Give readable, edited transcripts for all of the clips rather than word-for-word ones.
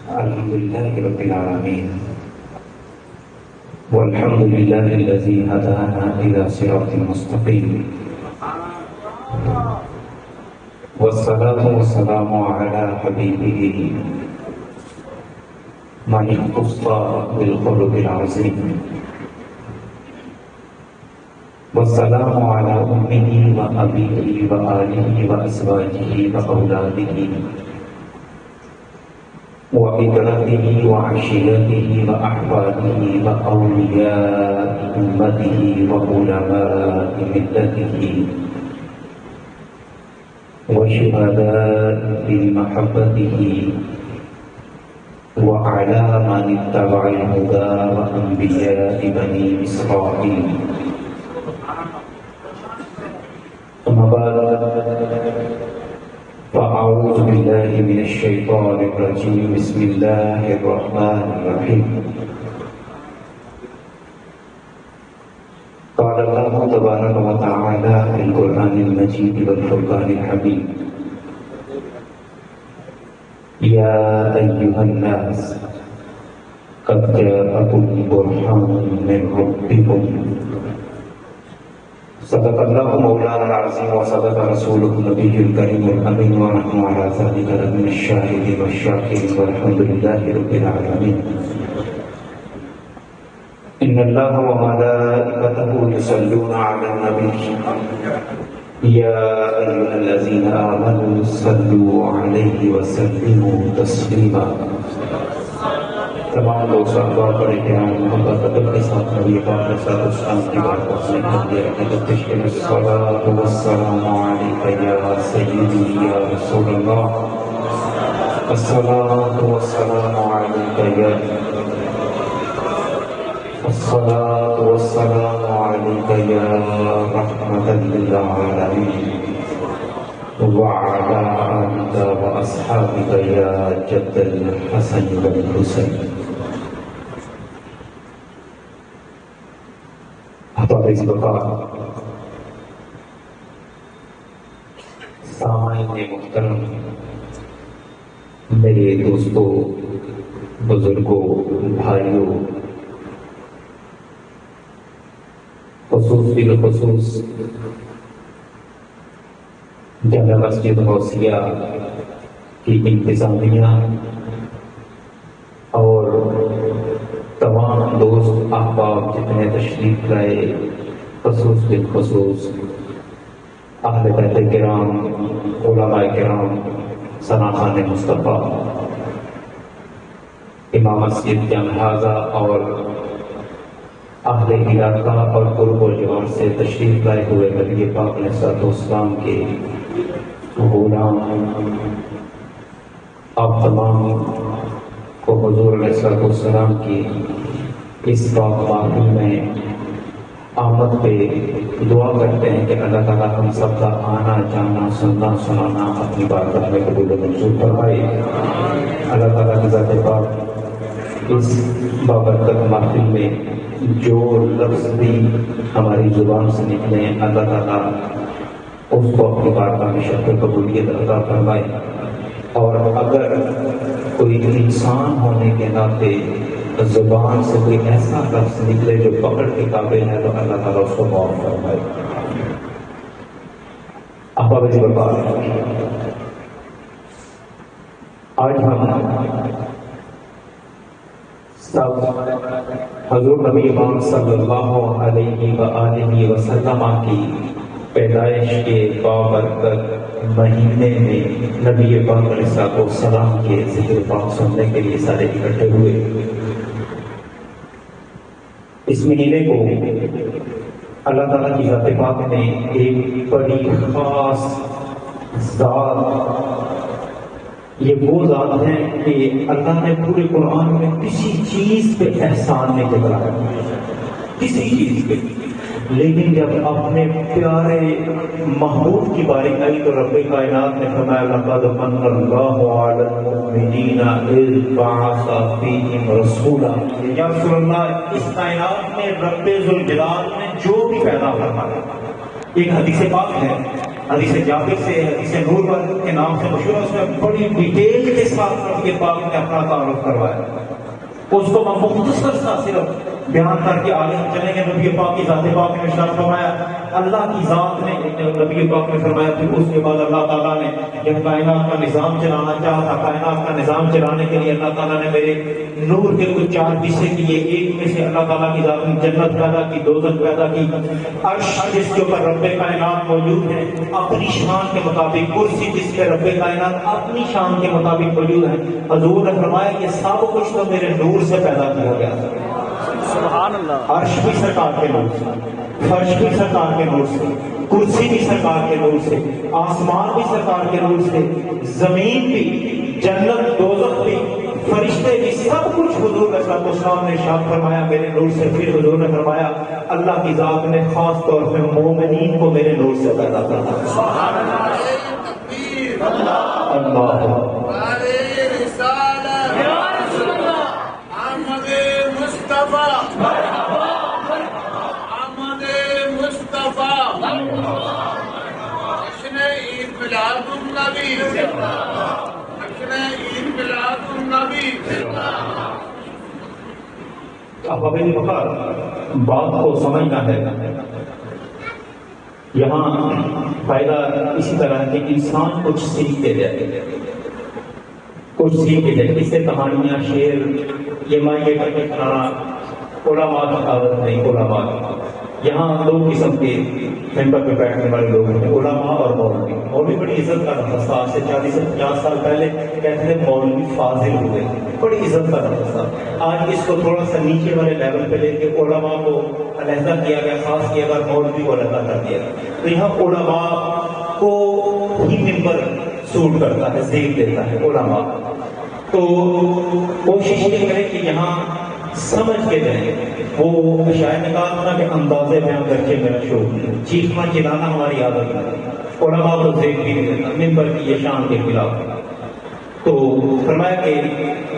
الحمد لله رب العالمين والحمد لله الذي هدانا إلى صراط مستقيم والصلاة والسلام على حبيبه من اختص بالخلق العظيم والسلام على أمه وأبيه وآله وأزواجه وأولاده وإدرته وعشيرته وأحفاده وأولياء أمته وعلماء ملته وشهداء بمحبته وعلى من اتبع الهدى وأنبياء بني إسرائيل. أما بعد فأعوذ بالله من الشيطان الرجيم. بسم الله الرحمن الرحيم. قال الله تبارك وتعالى في القرآن المجيد والفرقان الحميد: يا أيها الناس قد جاءكم برهان من ربكم. صدق الله مولانا العظيم وصدق رسوله النبي الكريم الأمين ونحن على ذلك لمن الشاهدين والشاكرين والحمد لله رب العالمين. إن الله وملائكته يصلون على النبي يا أيها الذين آمنوا صلوا عليه وسلموا تسليما. تمام لوگ صحابہ بڑے کرام محبت ادب کے ساتھ نبی پاک علیہ السلام کی بات کو اپنے قبضے رکھیں تو تشکیل الصلاۃ والسلام علیک یا سیدی یا رسول اللہ. الصلاۃ والسلام علیک یا الصلاۃ والسلام علیک یا رحمۃ للعالمین وعلى آلك وأصحابك يا جد الحسن والحسين. احباب وقار، سامعین محترم، میرے دوستوں، بزرگوں، بھائیوں، خصوص بالخصوص جامع مسجد غوثیہ کی انتظامیہ اور تمام دوست احباب جتنے تشریف لائے، خصوص بالخصوص اہل بیت کرام، علماء کرام، ثناخان مصطفیٰ، امام مسجد جامع حاضہ اور اہل علاقہ اور قرب و جوار سے تشریف لائے ہوئے نبی پاک علیہ السلام کے غلام، آپ تمام کو حضور علیہ السلام کی اس پاک محفل میں آمد پہ دعا کرتے ہیں کہ اللہ تعالیٰ ہم سب کا آنا جانا سننا سنانا اپنی بارگاہ میں قبول و منظور فرمائے. اللہ تعالیٰ کی ذات پاک اس بابرکت محفل میں جو لفظ بھی ہماری زبان سے نکلے اللہ تعالیٰ اس کو اپنی بارگاہ میں شرف قبولیت عطا فرمائے. اور اگر کوئی انسان ہونے کے ناطے زبان سے کوئی ایسا لفظ نکلے جو پکڑ کے قابل ہے تو اللہ تعالیٰ اس کو معاف فرمائے. احباب وقار، آج ہم حضور نبی امام صلی اللہ علیہ وآلہ وسلم کی پیدائش کے بابرکت مہینے میں نبی پاک علیہ السلام کے ذکر پاک سننے کے لیے سارے اکٹھے ہوئے. اس مہینے کو اللہ تعالیٰ کی ذات پاک نے ایک بڑی خاص ذات، یہ وہ ذات ہے کہ اللہ نے پورے قرآن میں کسی چیز پہ احسان نہیں جتلایا، کسی چیز پہ، لیکن جب اپنے پیارے محبوب کی باری آئی تو رب کائنات نے فرمایا لقد من اللہ علی المؤمنین اذ بعث فیہم رسولا. یا رسول اللہ، اس کائنات میں رب ذوالجلال نے جو بھی پیدا فرمایا، ایک حدیث پاک ہے حدیث جابر سے، حدیث نور کے نام سے مشہور ہے، اس میں بڑی ڈیٹیل کے ساتھ نبی پاک نے اپنا تعارف کروایا. اس کو میں مختصر سا صرف بیان کر کے آگے ہم چلیں گے. نبی پاک کی ذات پاک نے ارشاد فرمایا، اللہ کی ذات نے، نبی پاک نے فرمایا پھر اس کے بعد اللہ تعالیٰ نے جب کائنات کا نظام چلانا چاہا تھا، کائنات کا نظام چلانے کے لیے اللہ تعالیٰ نے میرے نور کے کچھ 4 حصے کیے. ایک میں سے اللہ تعالیٰ کی ذات نے جنت پیدا کی، دوزخ پیدا کی، عرش جس کے اوپر رب کائنات موجود ہے اپنی شان کے مطابق، کرسی جس پہ رب کائنات اپنی شان کے مطابق موجود ہے. حضور نے فرمایا یہ سب کچھ تو میرے نور سے پیدا کیا گیا تھا. سبحان اللہ. عرش بھی سرکار کے نور سے، فرش بھی سرکار کے نور سے، کرسی بھی سرکار کے نور سے، آسمان بھی سرکار کے نور سے، زمین بھی، جنت، دوزخ بھی، فرشتے بھی، سب کچھ حضور علیہ السلام نے ارشاد فرمایا میرے نور سے. پھر حضور نے فرمایا اللہ کی ذات نے خاص طور پہ مومنین کو میرے نور سے پیدا کرنا. اللہ بات کو سمجھنا ہے. یہاں فائدہ اسی طرح ہے کہ انسان کچھ سیکھ کے جائے، کچھ سیکھ کے جائے. اس سے کہانیاں، شعر، یہ مائیں کر کے کھانا علماء کی عادت نہیں. علماء یہاں 2 قسم کے ممبر پہ بیٹھنے والے لوگ ہیں، علماء اور مولوی. مولوی بڑی عزت کا لفظ تھا. آج سے 40 سے 50 سال پہلے کہتے تھے مولوی فاضل ہوئے، بڑی عزت کا لفظ تھا. آج اس کو تھوڑا سا نیچے والے لیول پہ لے کے علماء کو علیحدہ کیا گیا، خاص کیا گیا، مولوی کو علیحدہ کر دیا. تو یہاں علماء کو ہی ممبر سوٹ کرتا ہے، زیب دیتا ہے علماء. تو کوشش یہ کریں کہ یہاں سمجھ کے جائیں. وہ شاید نے کہا تھا کہ اندازے میں گرچہ میرا شوق ہے، چیخنا چلانا ہماری عادت ہے. علماء کو زیب بھی نہیں دیتا، ممبر کی یہ شان کے خلاف. تو فرمایا کہ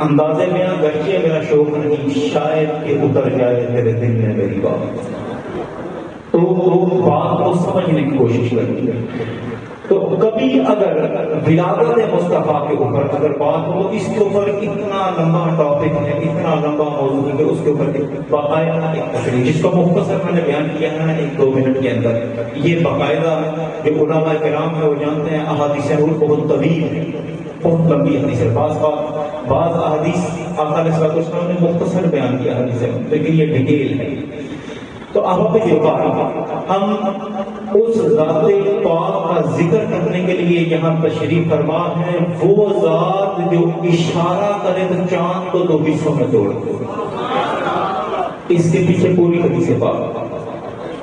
اندازے میں گرچہ میرا شوق نہیں، شاید کہ اتر جائے تیرے دل میں میری بات. تو بات کو سمجھنے کی کوشش کرنی ہے. تو کبھی اگر ولادت مصطفیٰ کے اوپر اگر بات ہو، اس کے اوپر اتنا لمبا ٹاپک ہے، اتنا لمبا موضوع ہے کہ اس کے اوپر باقاعدہ ایک تقریر، جس کو مختصر میں نے بیان کیا ہے 1-2 منٹ کے اندر. یہ باقاعدہ جو علماء کرام ہے وہ جانتے ہیں احادیث نور بہت طویل ہے، بہت لمبی حدیث ہے. بعض احادیث آقا علیہ السلام نے مختصر بیان کیا حدیث ہے، لیکن یہ ڈیٹیل ہے. تو اب ہم اس ذات پاک کا ذکر کرنے کے لیے یہاں تشریف فرما ہے. وہ ذات جو اشارہ کرے تو چاند کو 2 حصوں میں توڑ دے. اس کے پیچھے پوری حدیث پاک،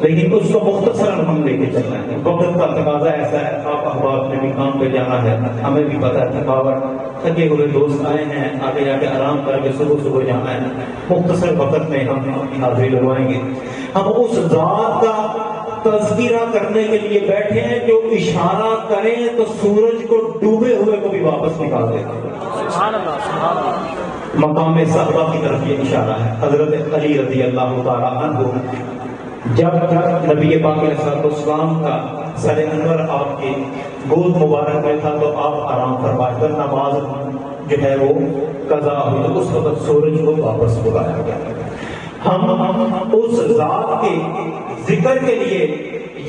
لیکن اس کو مختصر ہم لے کے چلنا ہے. وقت کا تقاضا ایسا ہے، آپ احباب نے بھی کام پہ جانا ہے، ہمیں بھی پتہ ہے تھکاوٹ، تھکے ہوئے دوست آئے ہیں، آگے جا کے آرام کر کے صبح جانا ہے. مختصر وقت میں ہم اپنی حاضری لگوائیں گے. ہم اس ذات کا تذکرہ کرنے کے لیے بیٹھے ہیں جو اشارہ کریں تو سورج کو ڈوبے ہوئے کو بھی واپس نکال دیتا ہے. مقام صحابہ کی طرف یہ اشارہ ہے. حضرت علی رضی اللہ تعالیٰ عنہ جب نبی پاک علیہ السلام کا سر انور آپ کے گود مبارک میں تھا تو آپ آرام فرمائے، کر نماز جو ہے وہ قضا ہوئی تو اس وقت سورج کو واپس بلایا گیا. ہم اس ذات کے ذکر کے لیے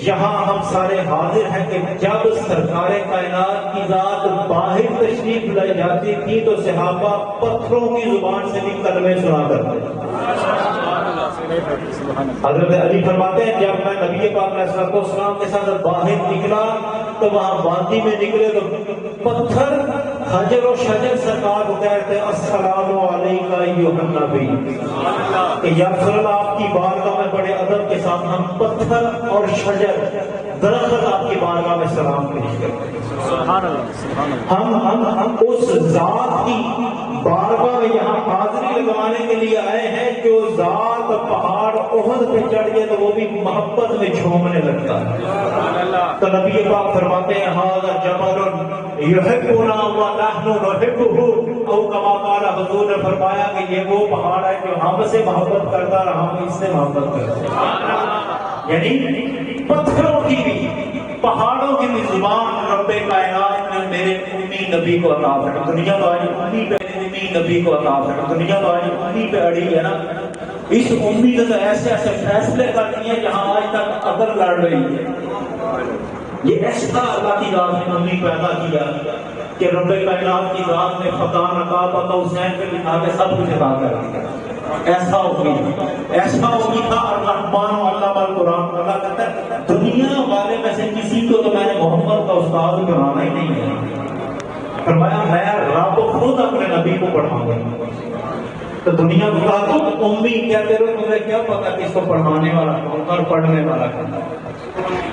یہاں ہم سارے حاضر ہیں کہ جب سرکار کائنات کی ذات باہر تشریف لائی جاتی تھی تو صحابہ پتھروں کی زبان سے بھی کلمے سنا کرتے. حضرت علی فرماتے ہیں جب میں نبی پاک علیہ السلام کے ساتھ باہر نکلا تو وہاں وادی میں نکلے تو پتھر حجر و شجر سرکار کو کہتے ہیں السلام علیکہ ایھا النبی، کہ یا رسول اللہ آپ کی بارگاہ میں بڑے ادب کے ساتھ ہم پتھر اور شجر درخت آپ کی بارگاہ میں سلام پیش کرتے ہیں. ہم اس ذات کی بارگاہ میں یہاں حاضری لگوانے کے لیے آئے ہیں جو ذات پہاڑ احد پہ چڑھ گئے تو وہ بھی محبت میں جھومنے لگتا ہے. تو نبی پاک فرماتے ہیں ھذا جبل یحبنا ونحن نحبہ، او کما قال حضور نے فرمایا کہ یہ وہ پہاڑ ہے جو ہم سے محبت کرتا رہا، ہم اس سے محبت کرتے ہیں. یعنی پتھروں کی بھی پہاڑوں کی بھی زبان رب کائنات نے میرے امی نبی کو عطا فرمائی. دنیا تو آج امی پہ امی نبی کو عطا فرمائی. دنیا تو آج امی پہ اڑی ہے نا. اس امی نے تو ایسے ایسے فیصلے کر دیے جہاں آج تک عدل لڑ رہی ہے. یہ ایسا اللہ کی ذات نے امی پیدا کیا کہ رب کائنات کی ذات نے فقان عقابہ کا حسین پہ بٹھا کے سب کچھ عطا کر دیا. ایسا ہوگی تھا. الرحمن علم القرآن. اللہ کہتا ہے دنیا والے میں سے کسی کو تو میں نے محمد کا استاد بنانا ہی نہیں ہے. فرمایا میں رب خود اپنے نبی کو پڑھاؤں گا. تو دنیا کو کہا تو امی کہتے رہو تمہیں کیا پتا کس کو پڑھانے والا اور پڑھنے والا.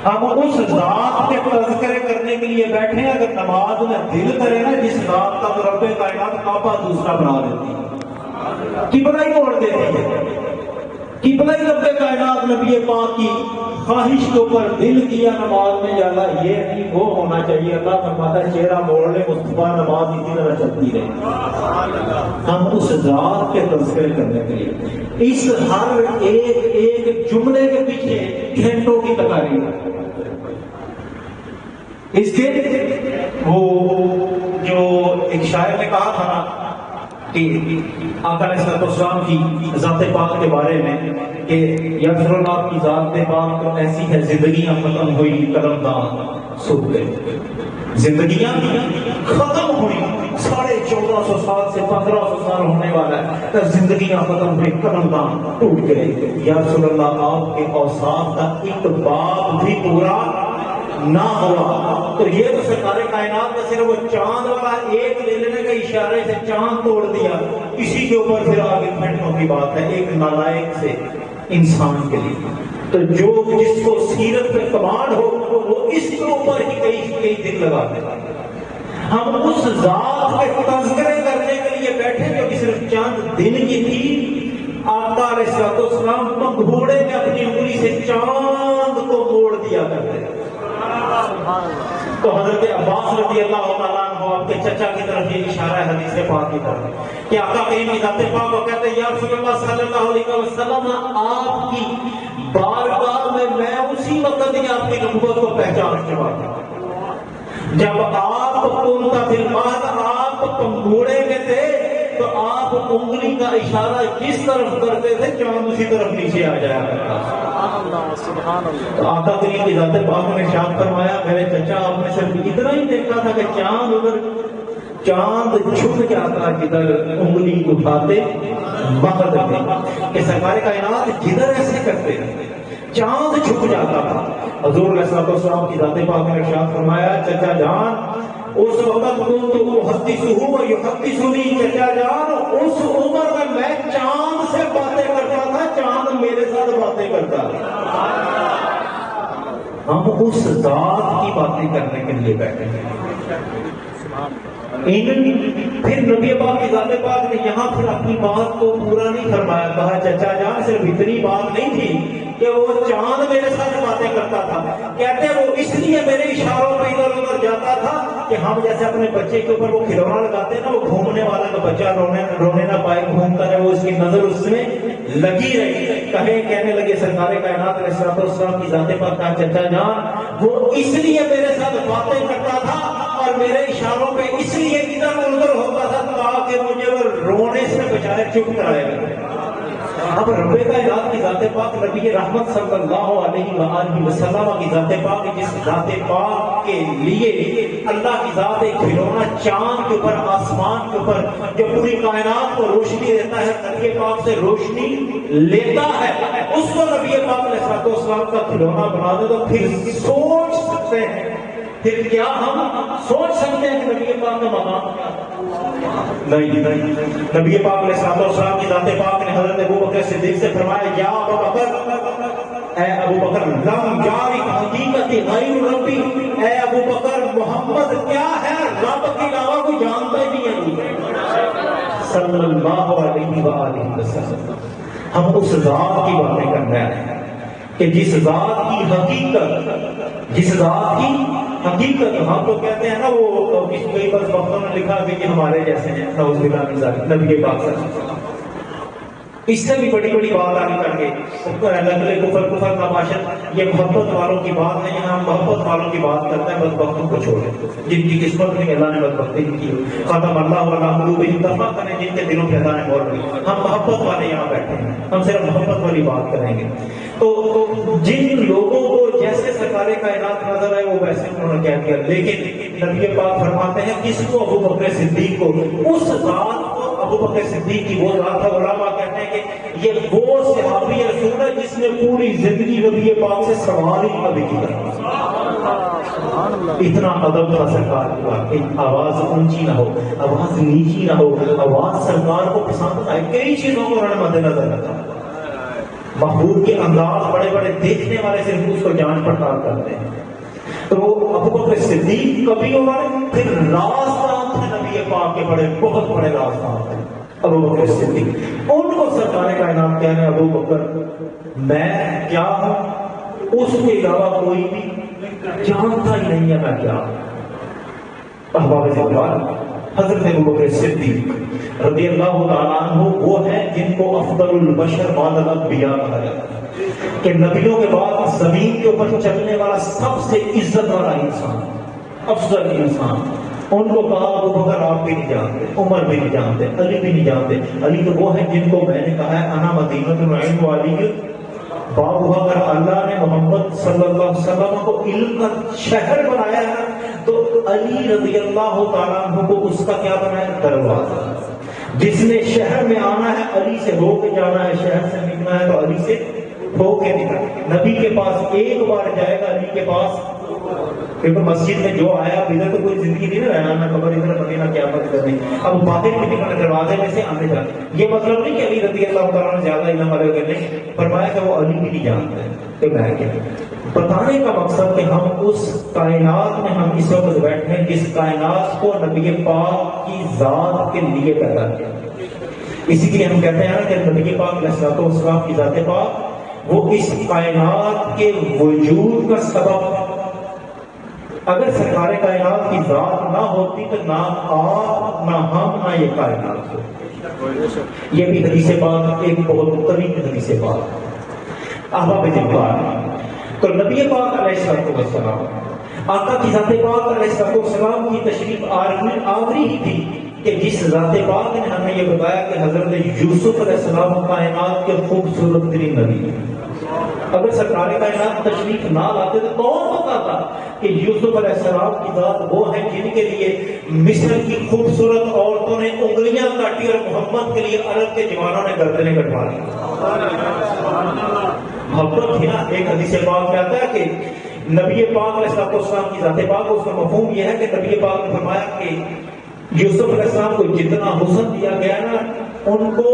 ہم اس ذات کے تذکرے کرنے کے لیے بیٹھے. اگر نماز میں دل کرے نا جس ذات کا تو رب کائنات کعبہ دوسرا بنا دیتی ہے. قبلہ ہی موڑ دیتی ہے. قبلہ ہی رب کائنات نبی پاک کی خواہش کے اوپر دل کیا نماز میں جانا. یہ نہیں وہ ہونا چاہیے. اللہ فرماتا ہے چہرہ موڑ لے مصطفیٰ نماز اسی طرح چلتی رہے. ہم اس ذات کے تذکرے کرنے کے لیے اس ہر ایک جملے کے پیچھے گھنٹوں کی تقاریر ہے. اس کے وہ جو ایک شاعر نے کہا تھا نا کہ آقا علیہ السلام کی ذات پاک کے بارے میں کہ یا رسول اللہ کی ذات پاک تو ایسی ہے زندگیاں ختم ہوئی قلمدان سب گئے. زندگیاں ختم ہوئی 1450 سال سے 1500 سال ہونے والا ہے. زندگیاں ختم ہوئی قلمدان ٹوٹ گئے. یا رسول اللہ آپ کے اوصاف کا ایک باب بھی پورا نہ ہوا. تو یہ تو سرکار کائنات میں صرف وہ چاند والا ایک لے لینے کا اشارے سے چاند توڑ دیا. اسی کے اوپر پھر آگے گھنٹوں کی بات ہے ایک نالائق سے انسان کے لیے. تو جو جس کو سیرت پہ کمانڈ ہو وہ اس کے اوپر ہی کئی دن لگا دے. ہم اس ذات کے تذکرے کرنے کے لیے بیٹھے جو کہ صرف چند دن کی تھی. آقا علیہ السلام پنگھوڑے میں اپنی انگلی سے چاند کو موڑ دیا کرتے. تو حضرت عباس رضی اللہ تعالیٰ عنہ آپ کے چچا کی طرف یہ اشارہ ہے حدیث پاک کی طرف کہ آقا کریم کی ذات پاک کو کہتے ہیں یا رسول اللہ صلی اللہ علیہ وسلم آپ کی بارگاہ میں اسی وقت ہی آپ کی نبوت کو پہچان چکا تھا جب آپ کنت فی المہد آپ پنگھوڑے میں تھے. تو آپ انگلی کا اشارہ جس طرف کرتے تھے چاند اسی طرف نیچے آ جایا کرتا. تو آقا کریم کی ذات پاک نے ارشاد فرمایا میرے چچا آپ نے صرف اتنا ہی دیکھا تھا کہ چاند ادھر چاند چھپ جاتا جدھر انگلی اٹھاتے بہت تھے کہ سرکار کائنات جدھر ایسے کرتے چاند چھپ جاتا تھا. حضور علیہ السلام کی ذات پاک نے ارشاد فرمایا چچا جان اس وقت تو حدیثہ و یحدثنی. چچا جان اس عمر میں چاند سے باتیں کرتا تھا چاند میرے ساتھ باتیں کرتا تھا. ہم اس ذات کی باتیں کرنے کے لیے بیٹھے ہیں. پھر نبی پاک کی ذات پاک نے یہاں پھر اپنی بات کو پورا نہیں فرمایا. کہا چچا جان صرف اتنی بات نہیں تھی کہ وہ چاند میرے ساتھ باتیں کرتا تھا. کہتے ہیں وہ اس لیے میرے اشاروں پہ ادھر ادھر جاتا تھا کہ ہم جیسے اپنے بچے کے اوپر وہ کھلونا لگاتے ہیں نا وہ گھومنے والا کا بچہ رونے نہ پائے گھومتا رہے وہ اس کی نظر اس میں لگی رہی. کہنے لگے سرکار کائنات علیہ السلام کی ذات پاک کا چچا جان وہ اس لیے میرے ساتھ باتیں کرتا تھا اور میرے اشاروں پہ اس لیے ادھر ادھر ہوتا تھا تاکہ مجھے وہ رونے سے بچائے چپ کرائے گا. اب رب کائنات کی ذات پاک نبی رحمت صلی اللہ علیہ وآلہ وسلم کی ذات پاک جس ذات پاک کے لیے اللہ کی ذات ایک کھلونا چاند کے اوپر آسمان کے اوپر جو پوری کائنات کو روشنی دیتا ہے نبی پاک سے روشنی لیتا ہے اس کو نبی پاک علیہ السلام کا کھلونا بنا دے تو پھر سوچ سکتے ہیں پھر کیا ہم سوچ سکتے ہیں کہ نبی پاک کا مقام نہیں. نبی پاک علیہ السلام کی ذات پاک نے حضرت ابو بکر صدیق سے فرمایا یا ابو بکر اے ابو بکر لم جاری حقیقت غیر ربی. اے ابو بکر محمد کیا ہے رب کے علاوہ کوئی جانتا ہی نہیں ہے صلی اللہ علیہ وآلہ وسلم. ہم اس ذات کی باتیں کر رہے ہیں کہ جس ذات کی حقیقت ہم تو کہتے ہیں نا وہ کئی بس وقتوں نے لکھا کہ ہمارے جیسے ہیں نبی پاک صلی اللہ علیہ وسلم. اس سے بھی بڑی بڑی بات آگے کر کے نقل کفر کا باشد، یہ محبت والوں کی بات ہے، یہاں محبت والوں کی بات کرتے ہیں، بدبختوں کو چھوڑیں جن کی قسمت میں اللہ نے بدبختی کی، ختم اللہ علی قلوبہم، دفع کریں جن کے دلوں پہ اللہ نے مہر لگی۔ ہم محبت والے یہاں بیٹھے ہیں، ہم صرف محبت والی بات کریں گے۔ تو جن لوگوں کو جیسے سرکار کائنات نظر ہے وہ ویسے انہوں نے کیا کیا، لیکن نبی پاک فرماتے ہیں کس کو؟ ابو بکر صدیق کو، اس ذات کو ابو بکر صدیق کی وہ ذات ہے۔ علماء کہتے ہیں کہ یہ وہ صحابی رسول ہے جس نے پوری زندگی نبی پاک سے سوال ہی کبھی کیا۔ اتنا ادب تھا سرکار کا کہ آواز اونچی نہ ہو، آواز نیچی نہ ہو، آواز سرکار کو پسند آئے، کئی چیزوں کو انہوں نے مد نظر رکھا۔ محبوب کے انداز بڑے بڑے دیکھنے والے سے اس کو جانچ پڑتال کرتے ہیں۔ تو وہ ابو بکر صدیق کبھی عمر، پھر رازدان تھے نبی پاک کے بڑے بہت بڑے رازدان تھے ابو بکر صدیق۔ ان کو سرکار کائنات کہنے ہیں ابو بکر میں کیا ہوں، اس کے علاوہ کوئی بھی جانتا ہی نہیں ہے میں کیا ہوں۔ احباب اقبال، حضرت ابو بکر صدیق رضی اللہ تعالیٰ عنہ وہ ہیں جن کو افضل البشر بعد الانبیاء کہا جاتا ہے کہ نبیوں کے بعد زمین کے اوپر چلنے والا سب سے عزت والا انسان، افضل انسان۔ ان کو کہا ابو بکر آپ بھی نہیں جانتے، عمر بھی نہیں جانتے، علی بھی نہیں جانتے۔ علی تو وہ ہیں جن کو میں نے کہا ہے انا مدینۃ العلم وعلی باب، اگر اللہ نے محمد صلی اللہ علیہ وسلم کو علم کا شہر بنایا ہے تو علی رضی اللہ تعالیٰ عنہ کو اس کا کیا بنایا؟ دروازہ۔ جس نے شہر میں آنا ہے علی سے ہو کے جانا ہے، شہر سے نکلنا ہے تو علی سے ہو کے نکلنا۔ نبی کے پاس ایک بار جائے گا، علی کے پاس، کیونکہ مسجد میں جو آیا ادھر تو کوئی زندگی نہیں رہنا، نہ قبر ادھر بنی نہ قیامت کرنی، اب باہر بھی نکلنا دروازے میں سے آنے جانے۔ یہ مطلب نہیں کہ علی رضی اللہ تعالیٰ نے زیادہ علم والے ہوگے، نہیں، فرمایا کہ وہ علی بھی نہیں جانتے کہ میں کیا۔ بتانے کا مقصد کہ ہم اس کائنات میں ہم اس وقت بیٹھے ہیں جس کائنات کو نبی پاک کی ذات کے لیے پیدا کیا۔ اسی لیے ہم کہتے ہیں کہ نبی پاک علیہ السلام کی ذات پاک وہ اس کائنات کے وجود کا سبب۔ اگر سرکار کائنات کی ذات نہ ہوتی تو نہ آپ نہ ہم نہ یہ کائنات ہوتی۔ یہ بھی حدیث پاک ایک بہت طویل حدیث پاک۔ احباب اقبال، تو نبی پاک علیہ السلام، آقا کی ذات پاک علیہ السلام کی تشریف آوری ہی تھی کہ جس ذات پاک نے ہمیں یہ بتایا کہ حضرت یوسف علیہ السلام کائنات کے خوبصورت ترین نبی۔ اگر سرکار کائنات تشریف نہ لاتے تو کون بتاتا کہ یوسف علیہ السلام کی ذات وہ ہے جن کے لیے مصر کی خوبصورت عورتوں نے انگلیاں کاٹی اور محمد کے لیے عرب کے جوانوں نے گردنیں کٹوا لی۔ محبت تھی نا۔ ایک حدیث پاک کہتا ہے کہ نبی پاک علیہ السلام کی ذات پاک، اس کا مفہوم یہ ہے کہ نبی پاک نے فرمایا کہ یوسف علیہ السلام کو جتنا حسن دیا گیا نا، ان کو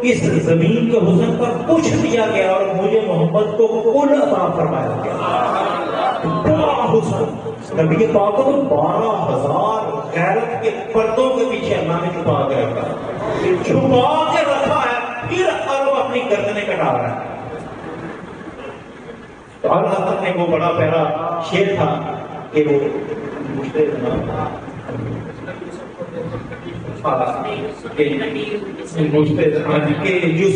اس زمین کے حسن پر کچھ دیا گیا اور مجھے محمد کو کل عطا فرمایا گیا۔ بڑا حسن نبی پاک کو تو 12,000 غیرت کے پردوں کے پیچھے اللہ نے چھپا کے رکھا ہے، چھپا کے رکھا ہے، پھر عرب اپنی گردنیں کٹا رہا ہے۔ تو اللہ نے وہ بڑا پیارا شعر تھا کہ وہ یوسف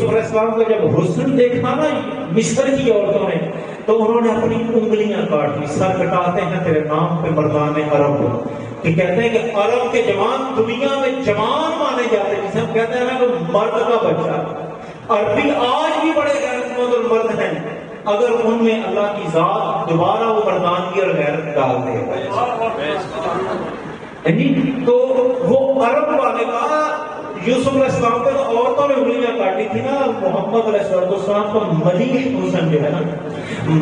علیہ السلام کو جب حسن دیکھا نا مصر کی عورتوں نے تو انہوں نے اپنی انگلیاں کاٹ لی۔ سر کٹاتے ہیں تیرے نام پہ مردان عرب، کہ کہتے ہیں کہ عرب کے جوان دنیا میں جوان مانے جاتے ہیں، جسے ہم کہتے ہیں نا کہ مرد کا بچہ۔ عربی آج بھی بڑے غیرت مند اور مرد ہیں اگر ان میں اللہ کی ذات دوبارہ وہ مردانگی اور غیرت ڈال دے۔ تو وہ عرب والے کا یوسف علیہ السلام کو عورتوں نے انگلیاں کاٹی تھی نا، محمد علیہ السلام کو ملیح حسن جو ہے نا،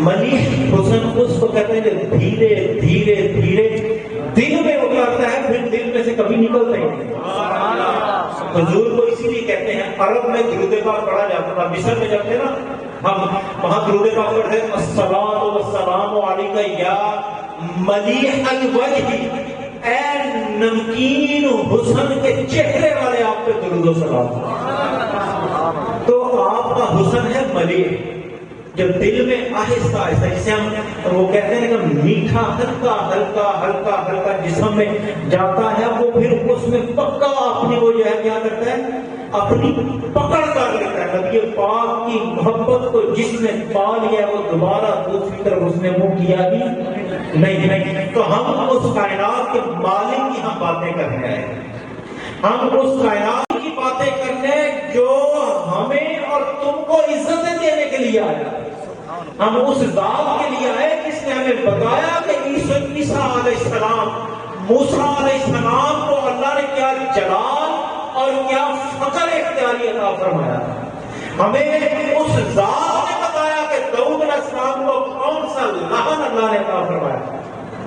ملیح حسن اس کو کہتے ہیں کہ دھیرے دھیرے دھیرے دل میں اترتا ہے، پھر دل میں سے کبھی نکلتا ہی نہیں۔ حضور کو اسی لیے کہتے ہیں عرب میں درود پاک پڑھا جاتا تھا، مصر میں جب تھے نا ہم وہاں درود پاک پڑھتے ہیں الصلاۃ والسلام علیک یا ملیح الوجہ، اے نمکین حسن کے چہرے والے آپ پہ درود و سلام۔ تو آپ کا حسن ہے ملیح، جو دل میں آہستہ آہستہ، جسے ہم وہ کہتے ہیں کہ میٹھا ہلکا ہلکا ہلکا ہلکا جسم میں جاتا ہے، وہ پھر اس میں پکا اپنی وہ جو ہے کیا کرتا ہے، اپنی پکڑ کر لیتا ہے۔ نبی پاک کی محبت کو جس نے پا لیا وہ دوبارہ دوسری طرف اس نے منہ کیا ہی نہیں۔ تو ہم اس کائنات کے مالک کی ہم باتیں کرنے آئے، ہم اس کائنات کی باتیں کرنے جو ہمیں اور تم کو عزتیں دینے کے لیے آیا۔ ہم اس ذات کے لیے آئے جس نے ہمیں بتایا کہ عیسیٰ علیہ السلام، موسیٰ علیہ السلام کو اللہ نے کیا جلال اور کیا فخر اختیاری عطا فرمایا۔ ہمیں اس ذات نے بتایا کہ داؤد علیہ السلام کو کون سا لحن اللہ نے عطا فرمایا۔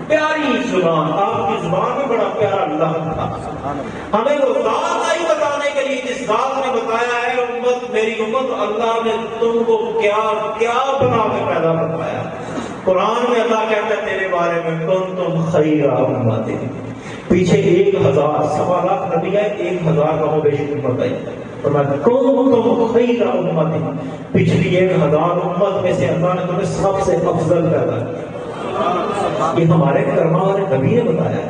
پیاری زبان، آپ کی زبان میں بڑا پیارا لحن تھا۔ ہمیں وہ ذات آئی بتانے کے لیے جس ذات نے بتایا ہے امت، میری امت، اللہ نے تم کو کیا کیا بنا کے پیدا فرمایا۔ قرآن میں اللہ کہتا ہے تیرے بارے میں کنتم خیر امت، پیچھے 1000 سوا لاکھ نبی ہے، 1000 کا ہو بے شک امت آئی، فرمایا کنتم خیر امت، پچھلی 1000 امت میں سے اللہ نے تمہیں سب سے افضل پیدا کیا۔ یہ ہمارے کرما والے نبی نے بتایا،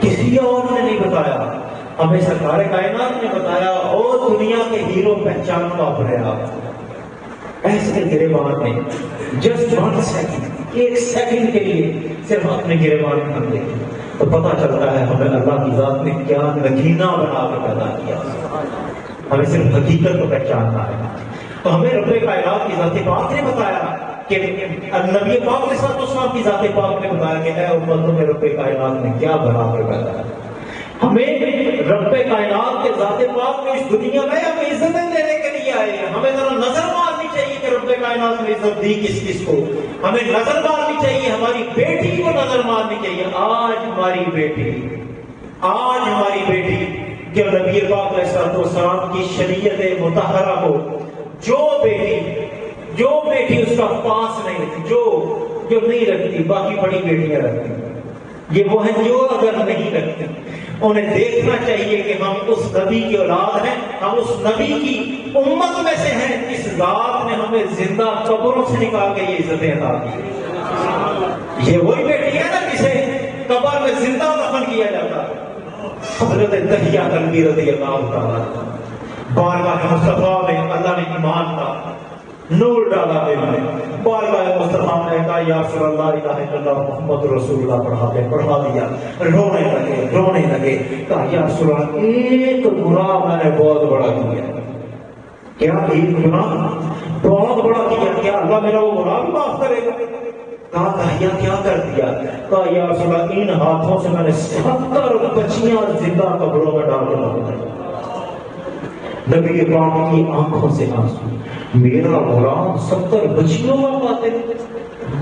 کسی اور نے نہیں بتایا، ہمیں سرکار کائنات نے بتایا۔ اور دنیا کے ہیرو پہچان کو اپنے آپ ایسے گریبان میں جسٹ 1 سیکنڈ، 1 سیکنڈ کے لیے صرف اپنے گریبان میں ہم دیکھیں تو پتہ چلتا ہے ہمیں اللہ کی ذات نے کیا نگینا بنا کے پیدا کیا۔ ہمیں صرف حقیقت کو پہچاننا ہے۔ تو ہمیں رب کائنات کی ذات پاک نے بتایا کہ نبی پاک علیہ السلام کی ذات پاک نے بتایا کہ اے امت تمہیں رب کائنات نے کیا بنا کے پیدا کیا۔ ہمیں رب کائنات کے ذات پاک میں اس دنیا میں ہمیں عزتیں دینے کے لیے آئے ہیں۔ ہمیں ذرا نظر مارنی چاہیے کہ رب کائنات نے عزت دی کس کس کو۔ ہمیں نظر مارنی چاہیے، ہماری بیٹی کو نظر مارنی چاہیے۔ آج ہماری بیٹی جو نبی پاک علیہ السلام کی شریعت مطہرہ کو جو بیٹی اس کا پاس نہیں تھی، جو نہیں رکھتی، باقی بڑی بیٹیاں رکھتی، یہ وہ ہیں جو اگر نہیں رکھتی، انہیں دیکھنا چاہیے کہ ہم اس نبی کی اولاد ہیں، ہم اس نبی کی امت میں سے ہیں جس ذات نے ہمیں زندہ قبروں سے نکال کے یہ عزتیں عطا کی۔ یہ وہی بیٹی ہے نا جسے قبر میں زندہ دفن کیا جاتا ہے۔ حضرت دہیہ کلبی رضی اللہ تعالیٰ بارگاہ مصطفیٰ میں اللہ نے ایمان کا نور ڈالا دل میں، بارگاہ مصطفیٰ نے کہا یا رسول اللہ الہ الا اللہ محمد رسول اللہ پڑھا دیا، رونے لگے، کہا یا رسول اللہ ایک گناہ میں نے بہت بڑا کیا۔ کیا ایک گناہ بہت بڑا کیا؟ کیا اللہ میرا وہ گناہ بھی معاف کرے گا؟ کہا کیا کر دیا؟ کہا یا رسول اللہ ان ہاتھوں سے میں نے 70 بچیاں زندہ قبروں میں ڈال کر۔ نبی پاک کی آنکھوں سے آنسو، میرا غلام 70 بچیوں کا قاتل،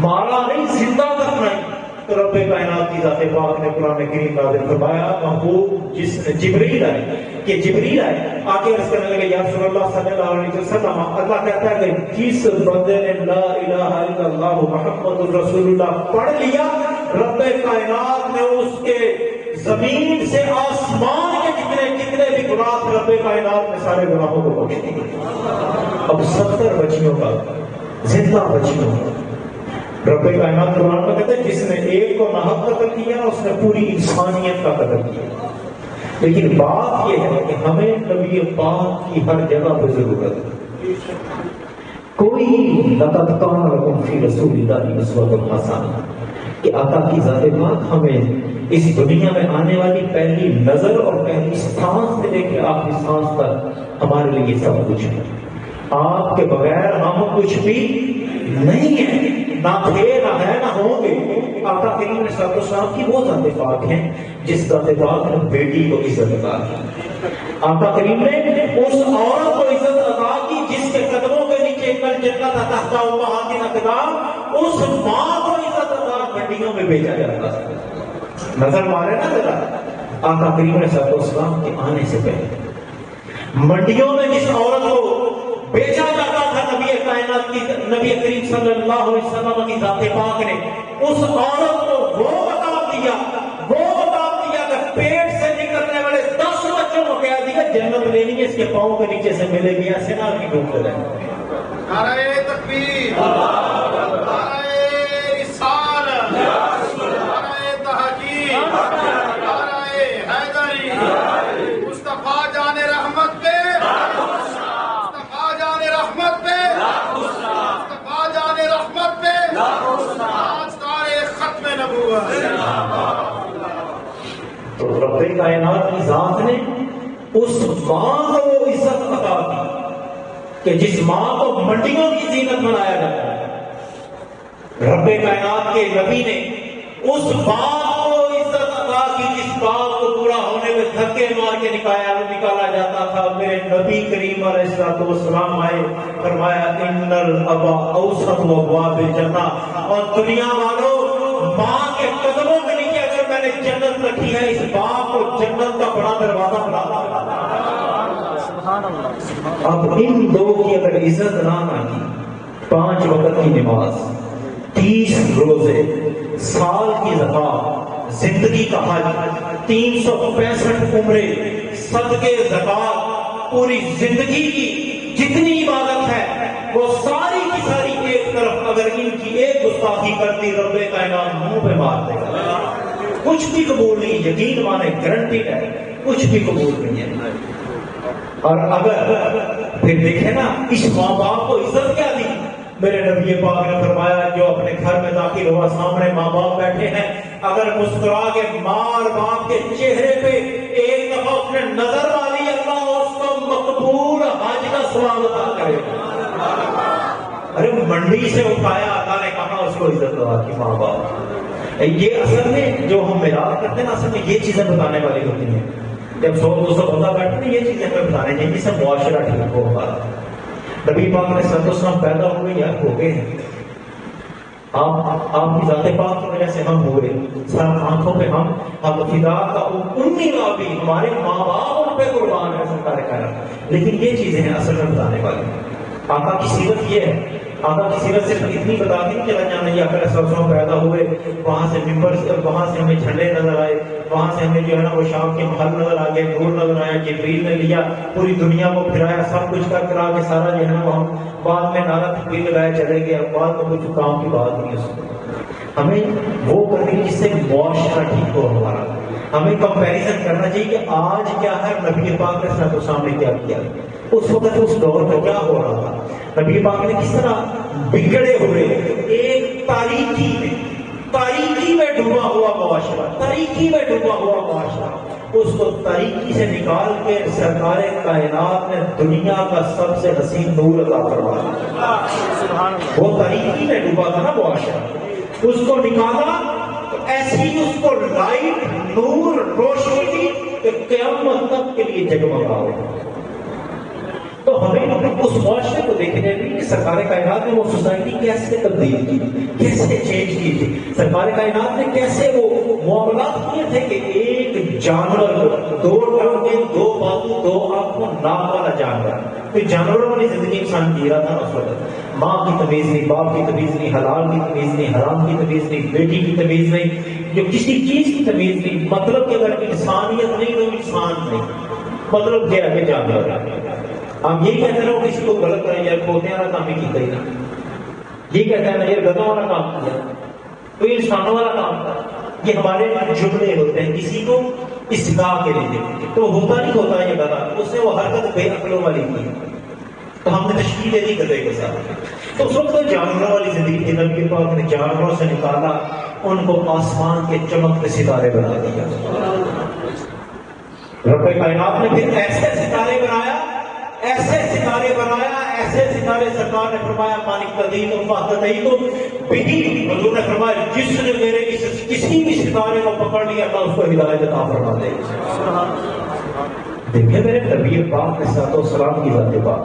مارا نہیں زندہ کرنا ہے۔ تو رب کائنات کی ذات پاک نے قرآن کریم نازل فرمایا، محبوب جبریل آئے آگے عرض کرنے لگے یا رسول اللہ صلی اللہ علیہ وسلم، اللہ کہتا ہے کہ جس بندے نے لا الہ الا اللہ محمد الرسول اللہ پڑھ لیا، رب کائنات نے اس کے زمین سے آسمان کے کتنے بھی گناہ رب کائنات نے سارے گناہوں کو بخش دیے۔ اب 70 بچیوں کا زندہ بچیوں کا رب کائنات قرآن میں کہتے ہیں جس نے ایک کو ناحق قتل کیا اس نے پوری انسانیت کا قتل کیا۔ لیکن بات یہ ہے کہ ہمیں نبی پاک کی ہر جگہ پہ ضرورت ہے۔ کوئی لقد کان لکم فی رسول اللہ اسوۃ حسنہ کہ آقا کی ذات پاک ہمیں اس دنیا میں آنے والی پہلی نظر اور پہلی سانس سے لے کے آخری سانس تک ہمارے لیے سب کچھ ہے۔ آپ کے بغیر ہم کچھ بھی نہیں ہیں، نہ تھے نہ ہے نہ ہوں گے۔ آقا کریم علیہ الصلوۃ والسلام کی وہ ذات پاک ہیں جس ذات پاک نے بیٹی کو عزت عطا کی۔ آقا کریم نے اس عورت کو عزت عطا کی جس کے قدموں کے نیچے کل جنت تحت امہات الاقدام، اس ماں کو عزت عطا منڈیوں میں بیچا جاتا ہے۔ نظر مارے نا ذرا، آقا کریم علیہ الصلوۃ والسلام کے آنے سے پہلے منڈیوں میں جس عورت کو بیچا جاتا تھا نبی کریم صلی اللہ علیہ وسلم کی ذات پاک نے اس عورت کو وہ بتا دیا کہ پیٹ سے نکلنے والے 10 بچوں کو کہہ دیا جنت لینی ہے، اس کے پاؤں کے نیچے سے ملے گی، ایسے نہ کی ڈوب رہے تکبیر، نعرہ رسالت، نعرہ تحقیق، نعرہ حیدری، مصطفیٰ جان رحمت پہ، مصطفیٰ جان رحمت پہ، مصطفیٰ جان رحمت پہ، تاجدار ختم نبوت۔ تو رب کائنات کی ذات نے اس ماں کو وہ عزت عطا کی کہ جس ماں کو منڈیوں کی زینت بنایا جاتا ہے۔ رب کائنات کے نبی نے اس باغ کو عزت عطا کی جس باغ کو پورا ہونے میں دھکے مار کے نکالا جاتا تھا۔ میرے نبی کریم علیہ السلام آئے، فرمایا ان الابا اوسط ابواب الجنہ، اور دنیا والوں ماں کے قدموں کے نیچے اگر میں نے جنت رکھی ہے، اس باغ کو جنت کا بڑا دروازہ بنا دیا۔ سبحان اللہ۔ اب ان دو کی اگر عزت نہ کی، 5 وقت کی نماز، 30 روزے، سال کی زکات، زندگی کا حج، 365 عمرے، صدقے زکات، پوری زندگی کی جتنی عبادت ہے وہ ساری کی ساری ایک طرف اگر ان کی ایک گستاخی کرتی، رب کائنات منہ پہ مار دے گا۔ کچھ بھی قبول نہیں، یقین مانے، گارنٹی ہے، کچھ بھی قبول نہیں ہے۔ اور اگر پھر دیکھیں نا اس ماں باپ کو عزت کیا دی؟ میرے نبی پاک نے فرمایا جو اپنے گھر میں داخل ہوا، سامنے ماں باپ بیٹھے ہیں، اگر مسکرا کے ماں اور باپ کے چہرے پہ ایک دفعہ اس نے نظر ڈالی، اللہ اس کو مقبول حج کا ثواب عطا کرے۔ ارے منڈی سے اٹھایا، اللہ نے کہا اس کو عزت دوا کی ماں باپ۔ یہ اصل میں جو ہم میراث کرتے ہیں نا، اصل میں یہ چیزیں بتانے والی ہوتی ہیں۔ جب 100-200 بندہ بیٹھتے ہیں، یہ چیزیں ہمیں بتانے چاہیے جس سے معاشرہ ٹھیک ہوگا۔ نبی پاک نے صلی اللہ علیہ وسلم پیدا ہوئے یا ہو گئے ہیں، آپ کی ذات پاک کی وجہ سے ہم ہوئے، سر آنکھوں پہ ہم فدا کا امی بھی، ہمارے ماں باپ ان پہ قربان ہے سرکار کائنات۔ لیکن یہ چیزیں ہیں اصل میں بتانے والی۔ آقا کی سیرت یہ ہے، آقا کی سیرت صرف اتنی بتا دی کہ جانا نہیں، آقا صلی اللہ علیہ وسلم پیدا ہوئے، وہاں سے ممبر سے، وہاں سے ہمیں جھنڈے نظر آئے، وہاں سے ہمیں جو ہے نا وہ شام کے محل نظر آ گئے، نور نظر آیا، جبریل نے لیا، پوری دنیا کو پھرایا، سب کچھ کر کرا کے سارا جو ہے نا وہ ہم بعد میں نعرہ تکبیر لگائے چلے گئے، بعد میں کچھ کام کی بات نہیں اس کو۔ ہمیں وہ کرنی جس سے معاشرہ ٹھیک ہو ہمارا۔ ہمیں کمپیریزن کرنا چاہیے کہ آج کیا ہے، نبی پاک نے صلی اللہ علیہ وسلم نے کیا کیا، اس وقت اس دور میں کیا ہو رہا تھا، نبی پاک نے کس طرح بگڑے ہوئے ایک تاریکی میں ڈوبا ہوا معاشرہ، تاریکی میں ڈوبا ہوا معاشرہ، اس کو تاریکی سے نکال کے سرکار کائنات نے دنیا کا سب سے حسین نور عطا فرمایا۔ وہ تاریکی میں ڈوبا تھا نا معاشرہ، اس کو نکالا تو ایسی اس کو لائٹ، نور، روشنی کہ قیامت تک کے لیے جگمگا ہو۔ تو ہمیں اس معاشرے کو دیکھنے بھی کہ سرکار کائنات نے وہ سوسائٹی کیسے تبدیل کی، کیسے چینج کی تھی، سرکار کائنات نے کیسے وہ معاملات کیے تھے کہ ایک جانور، 2 ٹانگیں، 2 بازو، 2 آنکھوں، ناک والا جانور، تو جانوروں والی زندگی انسان جی رہا تھا اس وقت۔ ماں کی تمیز نہیں، باپ کی تمیز نہیں، حلال کی تمیز نہیں، حرام کی تمیز نہیں، بیٹی کی تمیز نہیں، جو کسی چیز کی تمیز نہیں، مطلب کہ اگر انسانیت نہیں تو انسان نہیں، مطلب کیا ہے کہ جانور ہے۔ ہم یہی کہتے ہیں کسی کو غلط کریں یار کھوتے والا کام ہی کیا ہی نا، یہ کہتے ہیں نا یار گدھوں والا کام کیا، تو یہ انسانوں والا کام تھا۔ یہ ہمارے جملے ہوتے ہیں کسی کو اصلاح کے لیے، تو ہوتا نہیں ہوتا یہ گدھا، اس نے وہ حرکت بے عقلوں والی کی، تو ہم نے تشکیل دے دی گدھے کے ساتھ۔ تو اس وقت جانوروں والی زندگی تھی، نبی پاک نے جانوروں سے نکالا، ان کو آسمان کے چمکتے ستارے بنا دیا۔ رب کائنات نے پھر ایسے ستارے بنایا، ایسے ستارے بنایا، ایسے ستارے سرکار نے فرمایا مالک تدین و فاہد نہیں تو بھی، حضور نے فرمایا جس نے میرے کسی بھی ستارے کو پکڑ لیا اللہ اس کو ہدایت عطا فرما دے۔ دیکھیں میرے نبی پاک نے صلی اللہ علیہ وسلم کی ذات پاک،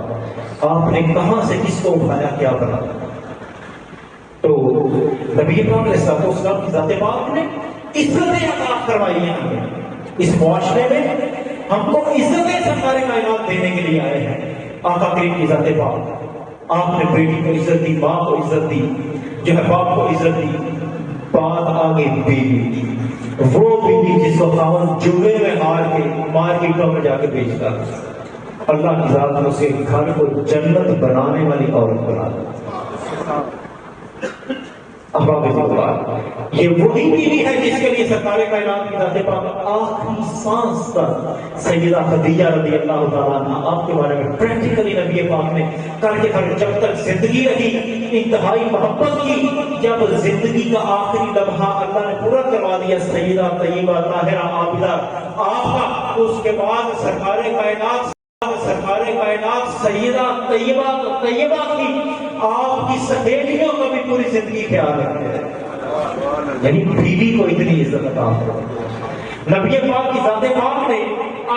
آپ نے کہاں سے کس کو اٹھایا، کیا بنا، تو نبی پاک نے صلی اللہ علیہ وسلم کی ذات پاک نے عزتیں عطا فرمائی ہیں ہمیں۔ اس معاشرے میں ہم کو عزتیں سرکار کائنات دینے کے لیے آئے ہیں۔ آقا کریم کی ذات پاک، آپ نے بیٹی کو عزت دی، ماں کو عزت دی، جو ہے باپ کو عزت دی، بات آگے بیوی، وہ بیوی جس کو خاوند جوے میں ہار کے مارکیٹوں میں جا کے بیچتا، اللہ کی ذات نے اسے گھر کو جنت بنانے والی عورت بنا دی۔ احباب اللہ، یہ وہی بیوی ہے جس کے لیے سرکار کائنات کی ذات پاک آخری سانس تک سیدہ خدیجہ رضی اللہ تعالیٰ عنہ آپ کے بارے میں پریکٹیکلی نبی پاک نے کر کے جب تک زندگی رہی انتہائی محبت کی. جب زندگی کا آخری لمحہ اللہ نے پورا کروا دیا سیدہ طیبہ طاہرہ عابدہ آپ کا، اس کے بعد سرکار کائنات سیدہ طیبہ کی آپ کی سہیلیوں کا بھی پوری زندگی خیال رکھتے ہیں. یعنی بیوی کو اتنی عزت عطا کرو. نبی پاک کی ذات پاک نے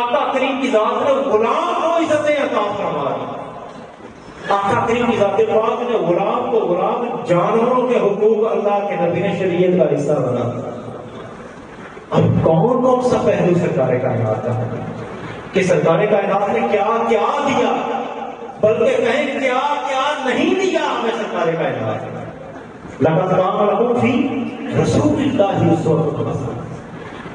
آقا کریم کی ذات نے غلام کو عزتیں عطا فرما دی. آقا کریم کی ذات پاک نے غلام کو غلام جانوروں کے حقوق اللہ کے نبی نے شریعت کا حصہ بنا. اب کون کون سا پہلو سرکار کائنات کا کہ سرکار کائنات نے کیا کیا دیا، بلکہ کہیں کیا کیا نہیں دیا ہمیں سرکار کائنات نے. لقد کان لکم فی رسول اللہ اسوۃ حسنہ.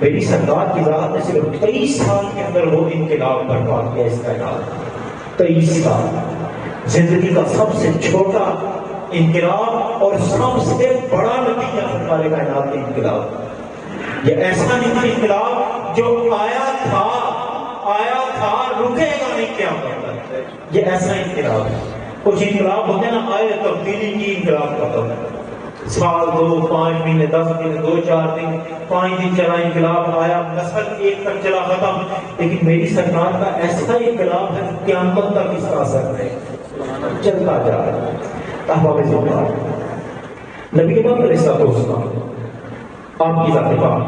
میری سرکار کی ذات نے صرف 23 سال کے اندر وہ انقلاب برپا کیا اس کائنات. 23 سال زندگی کا سب سے چھوٹا انقلاب اور سب سے بڑا نتیجہ سرکار کائنات کے انقلاب. یہ ایسا نہیں انقلاب جو آیا تھا رکے گا نہیں کیا ہوتا. یہ ایسا انقلاب ہے. کچھ انقلاب ہوتے ہیں نا آئے تبدیلی کی انقلاب ختم، سال 2 5 مہینے 10 دن 2 4 دن 5 دن چلا انقلاب، آیا نسل ایک تک چلا ختم. لیکن میری سرکار کا ایسا انقلاب ہے قیامت تک اس کا اثر ہے، چلتا جا رہا ہے. احباب اللہ، نبی پاک علیہ السلام آپ کی ذات پاک،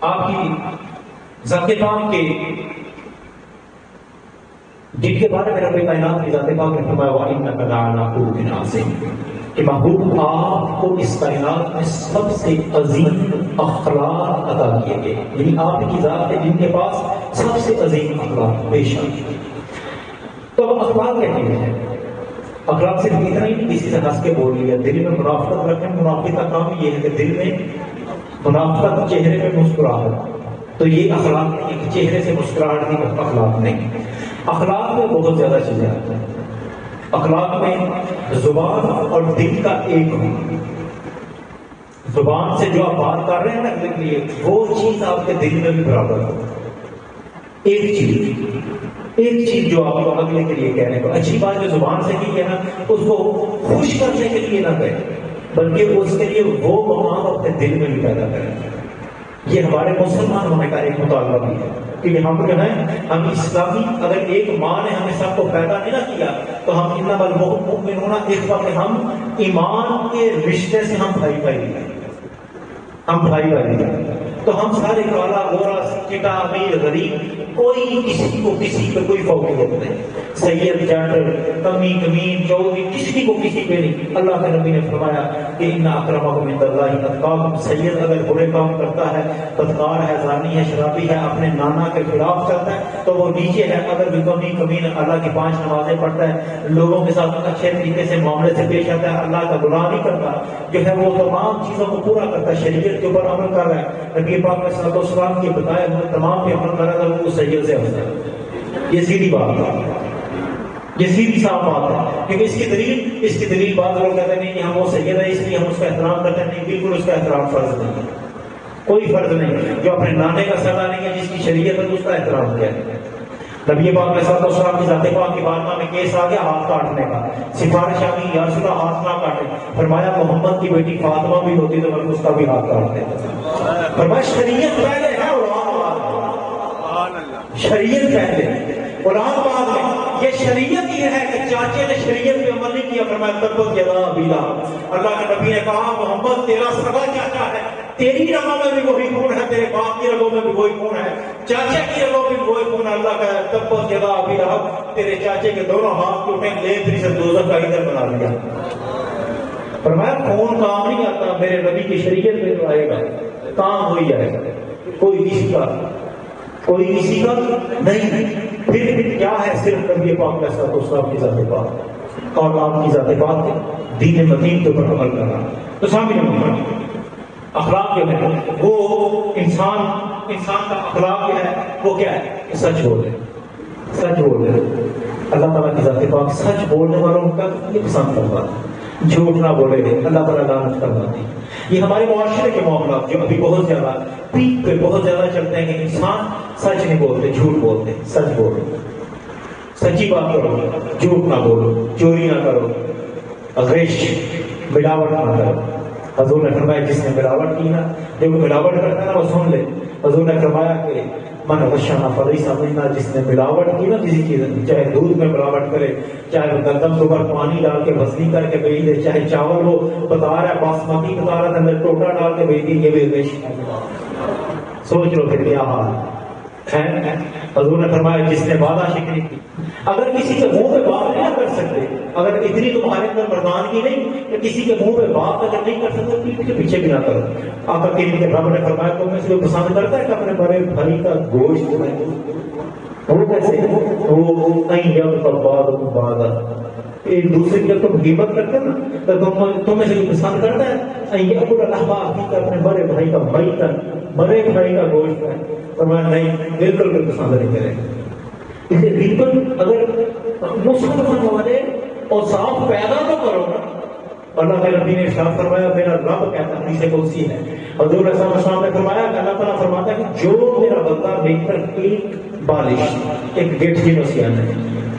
آپ کی ذات پاک کے جن کے بارے میں رب کائنات کی ذات پاک نے فرمایا وَإِنَّكَ لَعَلَىٰ خُلُقٍ عَظِيمٍ کہ محبوب آپ کو اس کائنات میں سب سے عظیم اخلاق عطا کیے گئے. یعنی آپ کی ذات ہے جن کے پاس سب سے عظیم اخلاق بے شک. تو اب اخلاق کہتے ہیں اخلاق صرف اتنا ہی کسی سے ہنس کے بول لیا، دل میں منافقت رکھیں. منافق کا کام یہ ہے کہ دل میں منافقت، چہرے میں مسکراہٹ. تو یہ اخلاق ایک چہرے سے مسکراہٹ کی اخلاق نہیں. اخلاق میں بہت زیادہ چیزیں آتی ہیں. اخلاق میں زبان اور دل کا ایک ہو. زبان سے جو آپ بات کر رہے ہیں نا اگلے کے لیے، وہ چیز آپ کے دل میں بھی برابر ہو. ایک چیز جو آپ کو اگلے کے لیے کہنے کو اچھی بات جو زبان سے کی ہے نا، اس کو خوش کرنے کے لیے نہ کہیں، بلکہ اس کے لیے وہ مقام اپنے دل میں بھی پیدا کریں. یہ ہمارے مسلمان ہونے کا ایک مطالبہ بھی ہے کہ ہم جو ہیں ہم اسلامی، اگر ایک ماں نے ہمیں سب کو پیدا نہیں نہ کیا تو ہم انما المؤمنون اخوہ، کہ ہم ایمان کے رشتے سے ہم بھائی ہیں. تو ہم سارے کالا گورا چٹا امیر غریب، کوئی کسی کو کسی پہ کوئی فوقیت نہیں. سید جانڈر کمی کمین چودھری کسی کو کسی پہ نہیں. اللہ کے نبی نے فرمایا کہ ان اکرمکم عند اللہ اتقاکم. سید اگر برے کام کرتا ہے، بدکار ہے، زانی ہے، شرابی ہے، اپنے نانا کے خلاف چلتا ہے تو وہ نیچے ہے. اگر بھی کمی کمین اللہ کی 5 نمازیں پڑھتا ہے، لوگوں کے ساتھ اچھے طریقے سے معاملے سے پیش آتا ہے، اللہ کا گناہ نہیں کرتا، جو ہے وہ تمام چیزوں کو پورا کرتا ہے، شریعت کے اوپر عمل کر رہا ہے، نبی پاک علیہ الصلوۃ والسلام کے بتائے ہوئے تمام پہ عمل کر رہا ہے، وہ سید سے افضل ہے. یہ سیدھی بات ہے، یہ سیدھی صاف بات ہے. کیونکہ اس کی دلیل بعض لوگ کہتے ہیں کہ ہم وہ سید ہے اس لیے ہم اس کا احترام کرتے ہیں. نہیں، بالکل اس کا احترام فرض نہیں ہے، کوئی فرض نہیں. جو اپنے نانے کا سگا نہیں ہے، جس کی شریعت ہے، اس کا احترام کیا ہے. نبی پاک علیہ الصلوۃ والسلام کی ذات پاک کی بارگاہ میں کیس آ گیا ہاتھ کاٹنے کا، سفارش آ گئی یا رسول اللہ ہاتھ نہ کاٹے. فرمایا محمد کی بیٹی فاطمہ بھی ہوتی تو میں اس کا بھی ہاتھ کاٹ دیتا. فرمایا شریعت پہلے ہے، شریعت پہلے قرآن بعد میں. یہ شریعت یہ ہے کہ چاچے نے شریعت پہ عمل نہیں کیا. فرمایا تبت یدا ابی لہب. اللہ کے نبی نے کہا محمد تیرا سگا چاچا ہے، تیری رگوں میں بھی وہی خون ہے، تیرے باپ کی رگوں میں بھی وہی خون ہے، چاچے کی رگوں میں بھی وہی خون ہے. اللہ کا تبت یدا ابی لہب، تیرے چاچے کے دونوں ہاتھ ٹوٹے، لیبری سے دوزخ کا ایندھن بنا دیا. فرمایا خون کام نہیں آتا، میرے نبی کی شریعت میں تو آئے گا، کام ہوئی جائے گا. کوئی کسی کا نہیں. پھر کیا ہے؟ صرف نبی پاک علیہ الصلوۃ والسلام کی ذات پاک اور آپ کی ذات پاک دین متین کے اوپر عمل کرنا. تو سامنے اخلاق جو ہے وہ انسان کا اخلاق جو ہے وہ کیا ہے؟ سچ بولے. اللہ تعالیٰ کی ذات پاک سچ بولنے والوں کا یہ پسند کرتا ہے، جھوٹ نہ بولے گے اللہ تعالیٰ لعنت کرواتے ہیں۔ یہ ہمارے معاشرے کے معاملات جو ابھی بہت زیادہ پیک پہ بہت زیادہ چلتے ہیں کہ انسان سچ نہیں بولتے، جھوٹ بولتے، سچ بولو، سچی بات کرو، جھوٹ نہ بولو، چوری نہ کرو، غش ملاوٹ نہ کرو۔ حضور نے فرمایا جس نے ملاوٹ کی نا، جو ملاوٹ کرتا ہے نا وہ سن لے، حضور نے فرمایا کہ من غشنا فلیس منا، جس نے ملاوٹ کی نا کسی چیز میں، چاہے دودھ میں ملاوٹ کرے، چاہے وہ گندم کے اوپر پانی ڈال کے وزنی کر کے بیچ دے، چاہے چاول وہ بتا رہا ہے باسمتی بتا رہا ہے اندر ٹوٹا ڈال کے بیچ دے، یہ بھی غش ہے۔ سوچ لو پھر کیا حال ہے۔ حضور نے فرمایا جس نے وعدہ شکنی کی، اگر کسی کے منہ پہ بات نہیں کر سکتے، اگر اتنی تمہارے اندر مردانگی نہیں کہ کسی کے منہ پہ بات اگر نہیں کر سکتے تو پیچھے بھی نہ کرو۔ آقا کریم کے رب نے فرمایا تم میں سے کوئی پسند کرتا ہے کہ اپنے بڑے بھائی کا گوشت میں وہ کیسے وہ نہیں اب بعد بعد ایک دوسرے کی جب تم غیبت کرتے نا تو تم میں سے کوئی پسند کرتا ہے ابو اللہ کی اپنے بڑے بھائی کا بڑے بھائی کا گوشت ہے؟ فرمایا نہیں، بالکل بھی پسند نہیں کرے گا۔ اسے غیبت اگر مسلمان والے اور صاف پیدا تو کرو نا، اللہ کے نبی نے ارشاد فرمایا میرا رب کہتا ہے، حدیث قدسی ہے، حضور صلی اللہ علیہ وسلم نے فرمایا کہ اللہ تعالیٰ فرماتا ہے کہ جو میرا بندہ دیکھ کر ایک بالش ایک گیٹ کی نسیان ہے،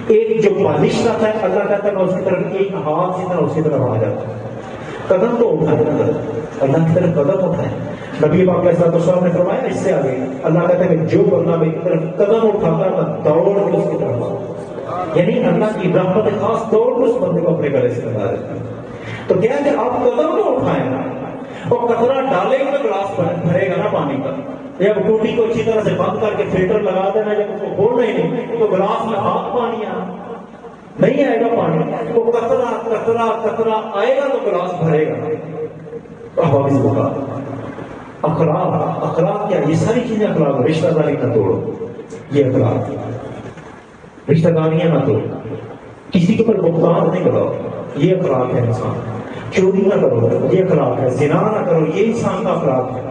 ایک جو بالش رہتا ہے اللہ کہتا ہے میں اس کی طرف ایک ہاتھ سے اسی طرف آ جاتا ہوں، قدم تو اٹھائے اللہ کی طرف قدم اٹھائے۔ نبی پاک علیہ السلام نے فرمایا اس سے آگے اللہ کہتا ہے کہ جو بندہ میری طرف قدم اٹھاتا ہے میں دوڑ کے اس کی طرف آؤں، یعنی اللہ کی رحمت خاص دوڑ کے اس بندے کو اپنے گلے سے لگا دیتا ہے۔ تو کیا ہے کہ آپ قدم تو اٹھائیں نا، اور قطرہ ڈالے گا تو گلاس بھرے گا نا پانی کا، جب ٹوٹی کو اچھی طرح سے بند کر کے فلٹر لگا دینا، جب اس کو کھولنا ہی نہیں تو گلاس میں ہاتھ پانی نہیں آئے گا، پانی وہ قطرہ آئے گا تو گلاس بھرے گا۔ ہوگا اخلاق کیا؟ یہ ساری چیزیں اخلاق، رشتہ داری نہ توڑو، یہ اخلاق، رشتہ داریاں نہ توڑو، کسی کے اوپر بہتان نہیں کرو، یہ اخلاق ہے انسان، چوری نہ کرو یہ اخلاق ہے، زنا نہ کرو یہ انسان کا اخلاق ہے۔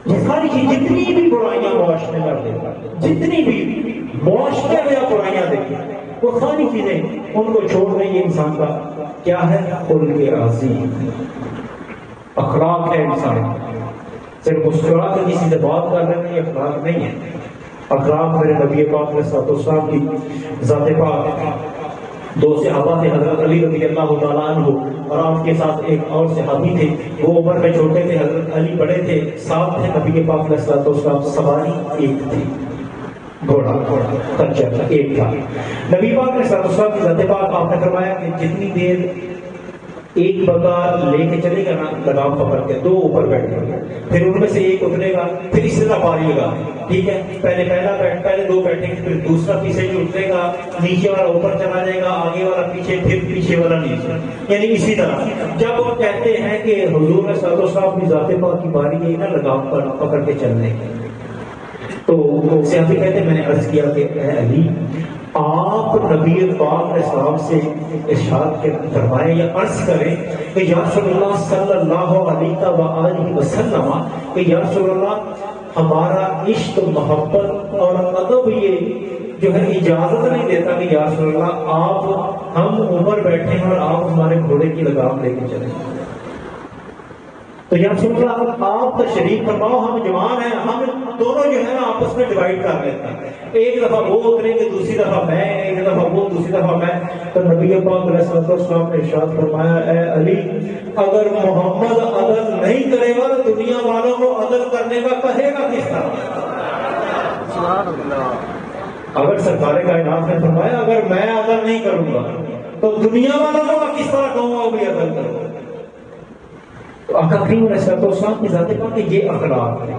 یہ ساری چیز جتنی بھی برائیاں معاشرے میں دیکھا، جتنی بھی معاشرے میں آپ برائیاں دیکھیں وہ ساری چیزیں ان کو چھوڑ دیں، یہ انسان کا کیا ہے؟ خلق عظیم، اخلاق ہے انسان۔ صرف مسکرا کے کسی سے بات کر رہے ہیں یہ اخلاق نہیں ہے۔ اخلاق میرے نبی پاک علیہ السلام کی ذات پاک، دو صحابہ تھے حضرت علی رضی اللہ تعالیٰ عنہ اور آپ کے ساتھ ایک اور صحابی تھے، وہ عمر میں چھوٹے تھے، حضرت علی بڑے تھے، ساتھ تھے نبی پاک علیہ السلام، سواری ایک تھی، گھوڑا خچر ایک تھا۔ نبی پاک علیہ السلام کی ذات پاک آپ نے فرمایا کہ جتنی دیر ایک بندہ لے کے چلے گا نا لگام پکڑ کے، دو اوپر بیٹھے گا، پھر ان میں سے ایک اترے گا، پھر اس طرح پاری لگا، ٹھیک ہے، پہلے دو بیٹھیں گے، پھر دوسرا پیچھے جو اترے گا، نیچے والا اوپر چلا جائے گا، آگے والا پیچھے، پھر پیچھے والا نیچے، یعنی اسی طرح۔ جب وہ کہتے ہیں کہ حضور صلی اللہ علیہ وسلم کی ذات پاک کی باری گئی نا لگام پر پکڑ کے چلنے کی، تو صحابی کہتے ہیں میں نے عرض کیا کہ اے علی آپ نبی پاک علیہ السلام سے ارشاد فرمائیں یا عرض کریں کہ یا رسول اللہ صلی اللہ علیہ وآلہ وسلم کہ یا رسول اللہ ہمارا عشق محبت اور ادب یہ جو ہے اجازت نہیں دیتا کہ یا رسول اللہ آپ ہم اوپر بیٹھے ہیں اور آپ ہمارے گھوڑے کی لگام لے کے چلیں، تو یا رسول اللہ آپ تشریف فرماؤ، ہم جوان ہیں، ہم دونوں جو ہے نا آپس میں ڈیوائڈ کر لیتے ہیں، ایک دفعہ وہ اتریں گے دوسری دفعہ میں، ایک دفعہ وہ دوسری دفعہ میں۔ تو نبی پاک علیہ السلام نے ارشاد فرمایا اے علی اگر محمد عدل نہیں کرے گا تو دنیا والوں کو عدل کرنے کا کہے گا کس طرح؟ اگر سرکار کائنات نے فرمایا اگر میں عدل نہیں کروں گا تو دنیا والوں کو میں کس طرح کہوں گا وہ بھی عدل کروں؟ تو آقا کریم علیہ السلام کی ذات پاک کہ یہ اخلاق ہے۔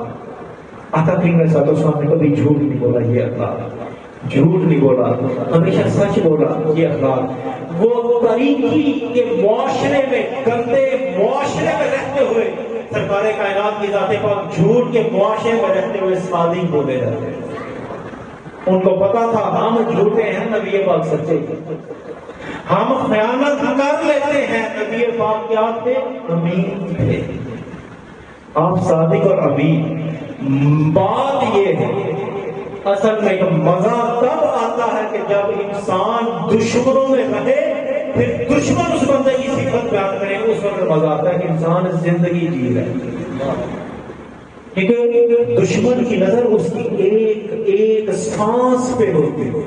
آقا کریم علیہ السلام نے کبھی جھوٹ نہیں بولا، یہ اخلاق، جھوٹ نہیں بولا، ہمیشہ سچ بولا، یہ اخلاق۔ وہ طریقی کے معاشرے میں، گندے معاشرے میں رہتے ہوئے سرکار کائنات کی ذات پاک جھوٹ کے معاشرے میں رہتے ہوئے صادق بولے جاتے ہیں۔ ان کو پتا تھا ہم جھوٹے ہیں، نبی پاک سچے، ہم خیانت کر لیتے ہیں، نبی پاک کیا تھے؟ امین تھے۔ آپ صادق اور امین۔ بات یہ ہے اصل میں مزہ تب آتا ہے کہ جب انسان دشمنوں میں رہے، پھر دشمن اس بندے کی صفت بیان کرے، اس وقت مزہ آتا ہے کہ انسان زندگی جی رہا ہے. کیونکہ دشمن کی نظر اس کی ایک ایک سانس پہ ہوتی ہے،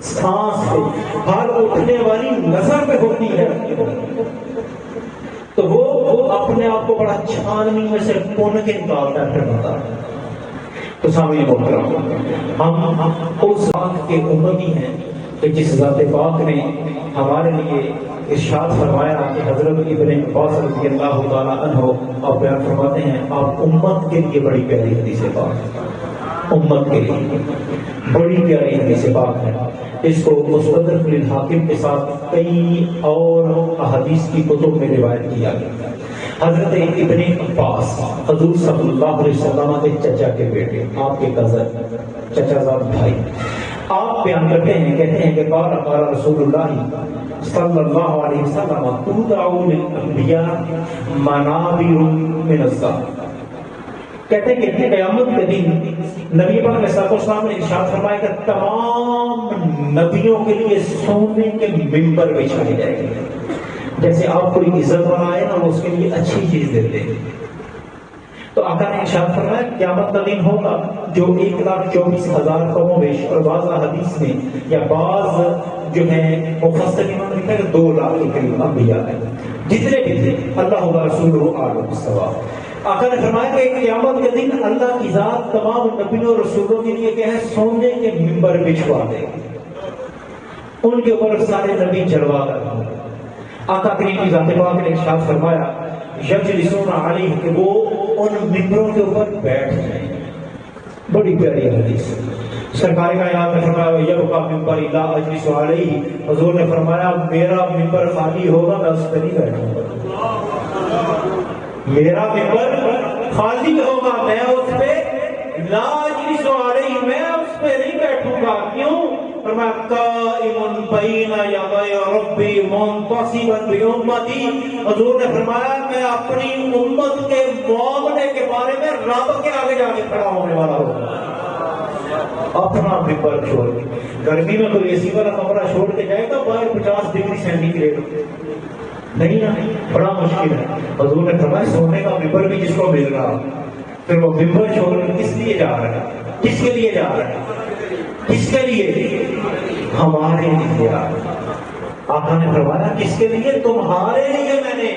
سانس پہ، ہر اٹھنے والی نظر پہ ہوتی ہے. تو وہ اپنے آپ کو بڑا چھاننی میں سے کون کے نکالتا ہے، پھر بتا. تو سامنے محترم، ہم اس ذات کے امتی ہیں کہ جس ذات پاک نے ہمارے لیے ارشاد فرمایا کہ حضرت ابن عباس رضی اللہ تعالیٰ عنہ آپ بیان فرماتے ہیں، آپ امت کے لیے بڑی پیاری حدیث پاک، امت کے لیے بڑی پیاری حدیث پاک ہے. اس کو مستدرک للحاکم کے ساتھ کئی اور احادیث کی کتب میں روایت کیا گیا. حضرت ابن عباس حضور صلی اللہ علیہ وسلم کے چچا کے بیٹے، آپ کے کزن، چچا زاد بھائی، آپ بیان کرتے ہیں، کہتے ہیں کہ قال قال رسول اللہ صلی اللہ علیہ وسلم تودع للانبیاء منابر من الذهب. کہتے ہیں کہ قیامت کے دن نبی پاک علیہ السلام نے ارشاد فرمایا کہ تمام نبیوں کے لیے سونے کے ممبر بچھائے جائیں گے. جیسے آپ کوئی عزت والا ہے نا، وہ اس کے لیے اچھی چیز دیتے ہیں. تو آقا نے ارشاد فرمایا قیامت کا دن ہوگا جو 1,24,000 کم و بیش، اور بعض حدیث میں یا بعض جو ہے مفسرین نے لکھا کہ 2 لاکھ کے قریب انبیاء ہیں، جتنے بھی تھے اللہ و رسولہ اعلم بالصواب. آقا نے فرمایا کہ قیامت کے دن اللہ کی ذات تمام نبیوں اور رسولوں کے لیے کیا ہے، سونے کے ممبر بچھوا دے گی، ان کے اوپر سارے نبی جلوہ کر دیں گے. آقا کریم کی ذات پاک نے ارشاد فرمایا یجلسون علیہ، کہ وہ ان ممبروں کے اوپر بیٹھ جائیں. بڑی پیاری حدیث. سرکار کائنات نے فرمایا یبقى ممبر لا اجلس علیہ، حضور نے فرمایا میرا ممبر خالی ہوگا میں اس پہ نہیں بیٹھوں گا، میرا ممبر خالی ہوگا میں اس پہ لا اجلس علیہ، میں اس پہ نہیں بیٹھوں گا. کیوں؟ فرمایا قائم بین یدی ربی منتصبا بامتی، حضور نے فرمایا میں اپنی امت کے معاملے کے بارے میں رب کے آگے جا کے کھڑا ہونے والا ہوں. اپنا ممبر چھوڑ کے، گرمی میں کوئی اے سی والا کمرہ چھوڑ کے جائے گا باہر 50 ڈگری سینٹی گریڈ نہیں نا، بڑا مشکل ہے. حضور نے فرمایا سونے کا ممبر بھی جس کو مل رہا، پھر وہ ممبر چھوڑ کے کس لیے جا رہا ہے، کس کے لیے جا رہا ہے، کس کے لیے؟ ہمارے لیے. آقا نے فرمایا کس کے لیے؟ تمہارے لیے میں نے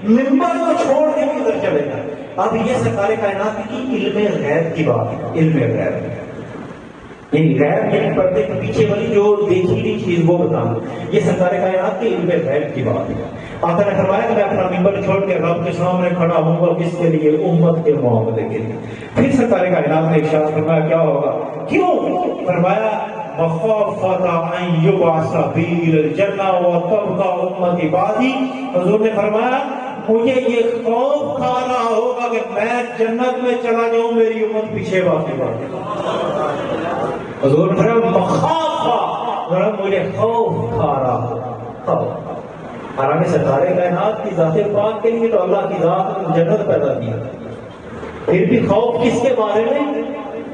ممبر کو چھوڑ کے کدھر چلے گا. اب یہ سرکار کائنات کی علم غیب کی بات ہے. علم غیب یعنی غیب یعنی پردے کے پیچھے والی جو دیکھی نہیں چیز وہ بتانا، یہ سرکار کائنات کی علم غیب کی بات ہے. آقا نے فرمایا کہ میں اپنا ممبر چھوڑ کے رب کے سامنے کھڑا ہوں گا، کس کے لیے؟ امت کے معاملے کے لیے. پھر سرکار کائنات نے ارشاد فرمایا کیا ہوگا؟ کیوں؟ فرمایا مخافۃ ان یبعث بی الجنہ وتبقى امتی بعدی. حضور نے فرمایا مجھے یہ خوف کھا رہا ہوگا کہ میں جنت میں چلا جاؤں، میری امت پیچھے باقی باقی. حضور نے فرمایا مخافۃ، مجھے خوف کھا رہا ہوگا. حالانکہ سرکار کائنات کی ذات پاک کے لیے تو اللہ کی ذات نے جنت پیدا کیا، پھر بھی خوف کس کے بارے میں؟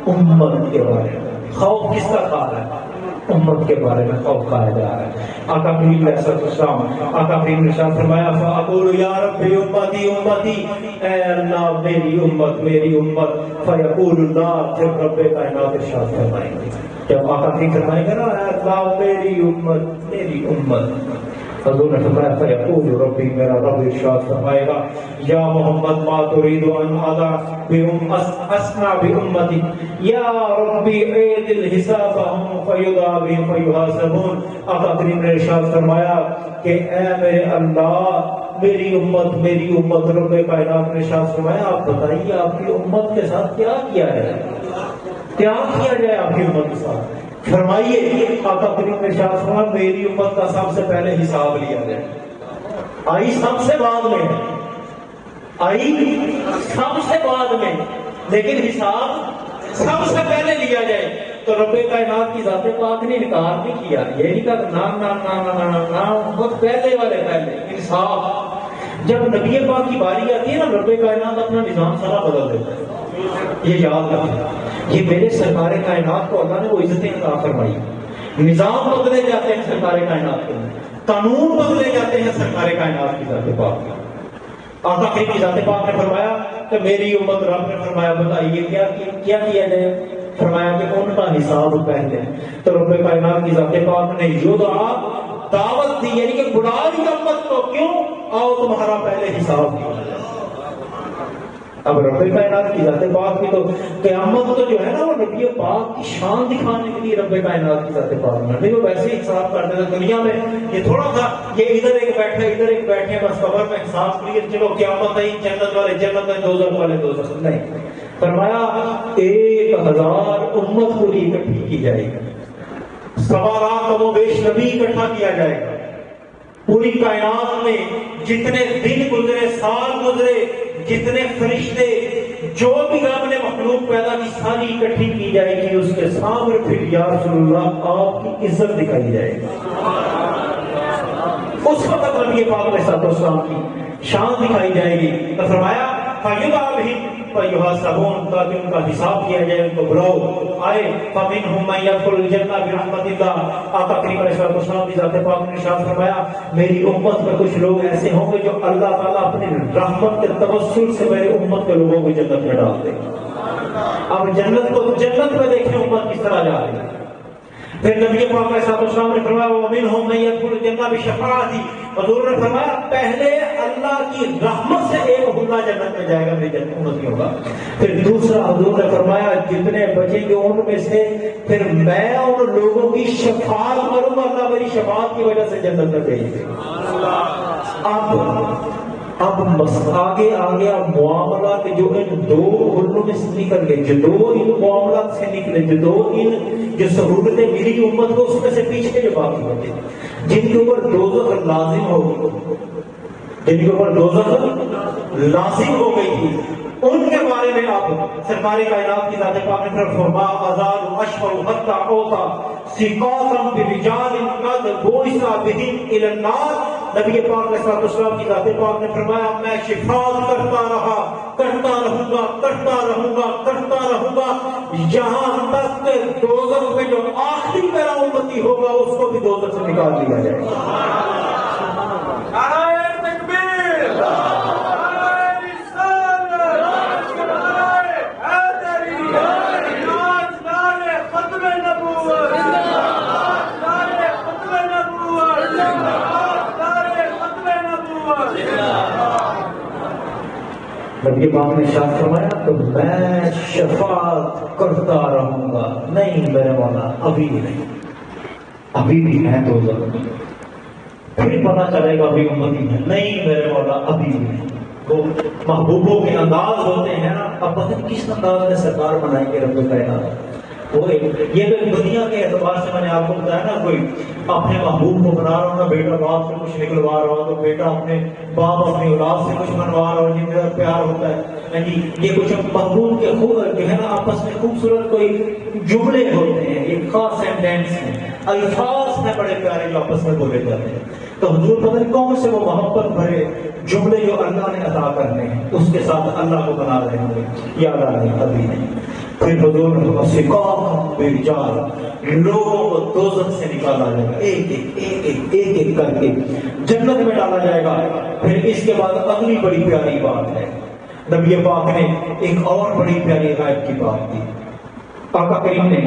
امت کے بارے میں. خوف کس کا کھا رہا ہے؟ امت کے بارے میں خوف کھایا جا رہا ہے. آقا کریم علیہ السلام، آقا کریم نے ارشاد فرمایا فاقول یا رب امتی امتی، اے اللہ میری امت میری امت. فیقول اللہ، جب رب کائنات ارشاد فرمائیں گے، جب آقا کریم فرمائیں گے نا اے اللہ میری امت میری امت، حضور نے فرمایا فیقول ربی، میرا رب ارشاد فرمائے گا یا محمد ما تريد ان اصنع بامتی، یا ربی عیدل حسابهم فیدعا بهم فیحاسبون. آقا کریم نے ارشاد فرمایا کہ اے میرے اللہ میری امت. رب کائنات نے ارشاد فرمایا آپ بتائیے آپ کی امت کے ساتھ کیا کیا ہے، کیا کیا جائے آپ کی امت کے ساتھ؟ فرمائیے. آقا کریم نے ارشاد فرمایا میری امت کا سب سے پہلے حساب لیا جائے. آئی سب سے بعد میں، آئی سب سے بعد میں، لیکن حساب سب سے پہلے لیا جائے. تو رب کائنات کی ذات پاک نے انکار نہیں کیا، یہ نہیں کہا نا بہت پہلے والے پہلے انصاف. جب نبی پاک کی باری آتی ہے نا، رب کائنات اپنا نظام سارا بدل دیتا ہے. یہ یاد رکھیں. یہ میرے سرکار کائنات کو اللہ نے وہ عزتیں عطا فرمائی. نظام بدلے جاتے ہیں سرکار کائنات کے، قانون بدلے جاتے ہیں سرکار کائنات کی ذات پاک. آقا کریم کی ذات پاک نے فرمایا کہ میری امت، رب نے فرمایا بتائیے کیا کیا جائے؟ فرمایا کہ ان کا حساب پہلے. تو رب کائنات کی ذات پاک نے یدعا دعوت دی، یعنی کہ بلا دی امت کو، کیوں؟ آؤ تمہارا پہلے حساب دیا. اب رب کائنات کی ذات پاک کی تو قیامت تو جو ہے نا وہ نبی پاک کی شان دکھانے کے لیے رب کائنات کی ذات پاک نے، نہیں وہ ویسے ہی حساب کرتے تھے دنیا میں. یہ تھوڑا سا یہ ادھر ایک بیٹھے ادھر ایک بیٹھے بس قبر میں حساب کلیئر، چلو قیامت ہے جنت والے جنت میں، دوزخ والے دوزخ. نہیں، فرمایا 1000 امت پوری اکٹھی کی جائے گی، 1.25 لاکھ کم و بیش نبی اکٹھا کیا جائے گا. پوری کائنات میں جتنے دن گزرے، سال گزرے، جتنے فرشتے، جو بھی رب نے مخلوق پیدا کی ساری اکٹھی کی جائے گی اس کے سامنے. پھر یا رسول اللہ آپ کی عزت دکھائی جائے گی. اس وقت نبی پاک علیہ الصلوۃ والسلام کی شان دکھائی جائے گی. تو فرمایا فَيُدْعَى بِهِمْ فَيُحَاسَبُونَ، تاکہ ان کا حساب کیا جائے، ان کو بلاؤ آئے. فَمِنْهُمْ مَن يَدْخُلُ الْجَنَّةَ بِرَحْمَةِ اللَّهِ. آقا کریم علیہ الصلوۃ والسلام کی ذات پاک نے ارشاد فرمایا میری امت میں کچھ لوگ ایسے ہوں گے جو اللہ تعالیٰ اپنی رحمت کے توسل سے میری امت کے لوگوں کو جنت میں ڈال دے گا. اب جنت میں دیکھیں امت کس طرح جا رہی ہے. پھر نبی پاک علیہ الصلوۃ والسلام نے فرمایا وَمِنْهُمْ مَن يَدْخُلُ الْجَنَّةَ بِشَفَاعَتِي. حضور نے فرمایا پہلے اللہ کی رحمت سے ایک بندہ جنت میں جائے گا، میری جنت امتی ہوگا. پھر دوسرا حضور نے فرمایا جتنے بچیں گے ان میں سے پھر میں ان لوگوں کی شفاعت کروں گا، اللہ میری شفاعت کی وجہ سے جنت میں بھیج دے گا. اب آگے اب معاملات جو ان 2 حلوں میں سے نکل گئے، جو 2 ان معاملات سے نکلے، جو 2 جو سہولتیں ملی امت کو، اس میں سے پیچھے جو باقی ہوتے جن کے اوپر دوزخ لازم ہوگی، جن کے اوپر دوزخ لازم ہو گئی تھی، ان کے بارے میں آپ سرکار کائنات کی ذات پاک نے فرمایا آزاد اشفع حتی اوتا سقاطا برجال قد بعث بهم الى النار. نبی پاک علیہ الصلوۃ والسلام کی ذات پاک نے فرمایا میں شفاعت کرتا رہوں گا یہاں تک کہ دوزخ میں جو آخری میرا امتی ہوگا اس کو بھی دوزخ سے نکال دیا جائے گا. نبی پاک نے ارشاد فرمایا تو میں شفاعت کرتا رہوں گا. نہیں میرے مولا ابھی بھی ہے دوزخ. پھر پتا چلے گا ابھی امتی ہے. نہیں میرے مولا ابھی بھی ہے. وہ محبوبوں کے انداز ہوتے ہیں نا، اب پتہ نہیں کس انداز میں سرکار بنائیں گے رب کائنات. یہ دنیا کے اعتبار سے میں نے آپ کو بتایا نا، کوئی اپنے محبوب کو بنا رہا ہوں نا، بیٹا باپ سے کچھ نکلوا رہا ہو تو بیٹا اپنے باپ اپنی اولاد سے کچھ بنوا رہا ہو، جن کا پیار ہوتا ہے. یہ کچھ محبوب کے جو ہے نا آپس میں خوبصورت کوئی جملے ہوتے ہیں، ایک خاص سینٹینس ہیں، الفاظ ہیں بڑے پیارے جو آپس میں بولے جاتے ہیں. تو حضور پتہ نہیں کون سے وہ محبت بھرے جملے جو اللہ نے عطا کرنے ہیں اس کے ساتھ اللہ کو بنا رہے ہوں گے. یا اللہ نہیں ابھی نہیں. پھر حضور لوگوں کو دوزخ سے نکالا جائے گا، ایک کر کے جنت میں ڈالا جائے گا. پھر اس کے بعد اگلی بڑی پیاری بات ہے، نبی پاک نے ایک اور بڑی پیاری غائب کی بات کی. آقا کریم نے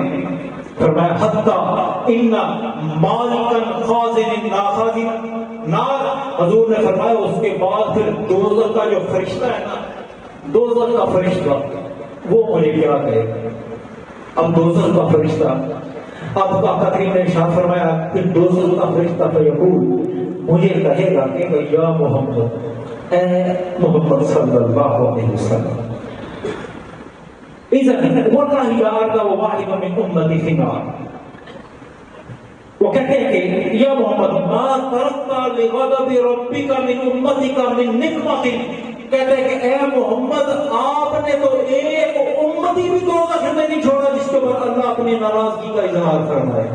فرمایا حتی ان مالکا خازن نار. حضور نے فرمایا اس کے بعد پھر دوزخ کا جو فرشتہ ہے نا، دوزخ کا فرشتہ وہ مجھے کیا کہے. اب دوزخ کا فرشتہ، اب آقا کریم نے ارشاد فرمایا کہ دوزخ کا فرشتہ فیقول مجھے کہے گا کہ یا محمد، اے محمد صلی اللہ علیہ وسلم، اذا واللہ لا ارضى واحد من امتی فی النار. وہ کہتے ہیں کہ یا محمد ما ترکت لغضب ربک من امتک من نقمت. کہتے ہیں کہ اے محمد آپ نے تو ایک امتی بھی دوزخ میں نہیں چھوڑا جس کے اوپر اللہ اپنی ناراضگی کا اظہار فرمائے.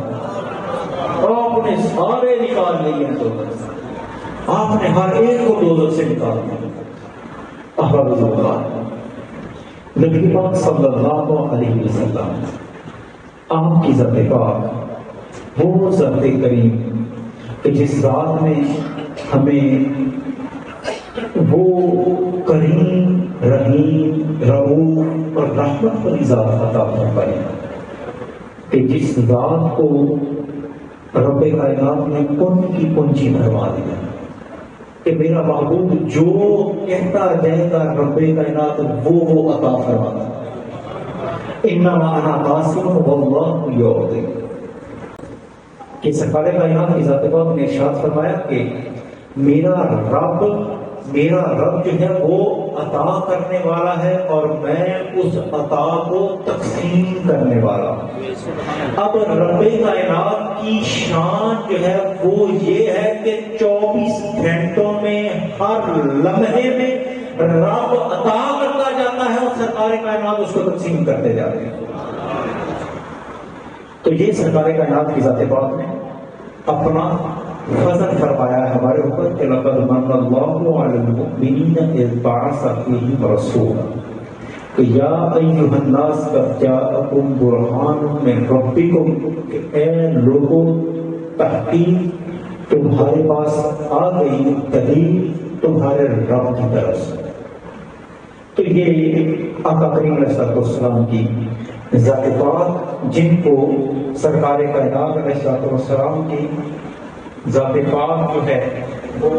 آپ نے سارے نکال لیے دوزخ سے، آپ نے ہر ایک کو دوزخ سے نکال دیا. احباب اللہ، نبی پاک صلی اللہ علیہ وسلم آپ کی ذات پاک وہ ذات کریم کہ جس ذات میں ہمیں وہ کریم، رحیم، رؤوف اور رحمت والی ذات عطا فرمائی کہ جس ذات کو رب کائنات نے کن کی کنجی بھروا دیا کہ میرا محبوب جو کہتا جائے گا رب کائنات وہ عطا فرماتا انما انا قاسم واللہ یعطی کہ سرکار کائنات کی ذات پاک نے ارشاد فرمایا کہ میرا رب جو ہے وہ عطا کرنے والا ہے اور میں اس عطا کو تقسیم کرنے والا ہوں۔ اب رب کائنات کی شان جو ہے وہ یہ ہے کہ 24 گھنٹوں میں ہر لمحے میں رب عطا کرتا جاتا ہے اور سرکار کائنات اس کو تقسیم کرتے جاتے ہیں۔ تو یہ سرکار کائنات کی ذات پاک نے اپنا فضل فرمایا ہے ہمارے اوپر کہ لقد من اللہ علی المؤمنین اذ بعث فیہم رسولا کہ یا ایھا الناس قد جاءکم برہان من ربکم کہ اے لوگوں تحقیق تمہارے پاس آ گئی دلیل تمہارے رب کی طرف سے۔ تو یہ آقا کریم علیہ السلام کی ذات پاک جن کو سرکار کائنات علیہ السلام کی ذات پاک جو ہے وہ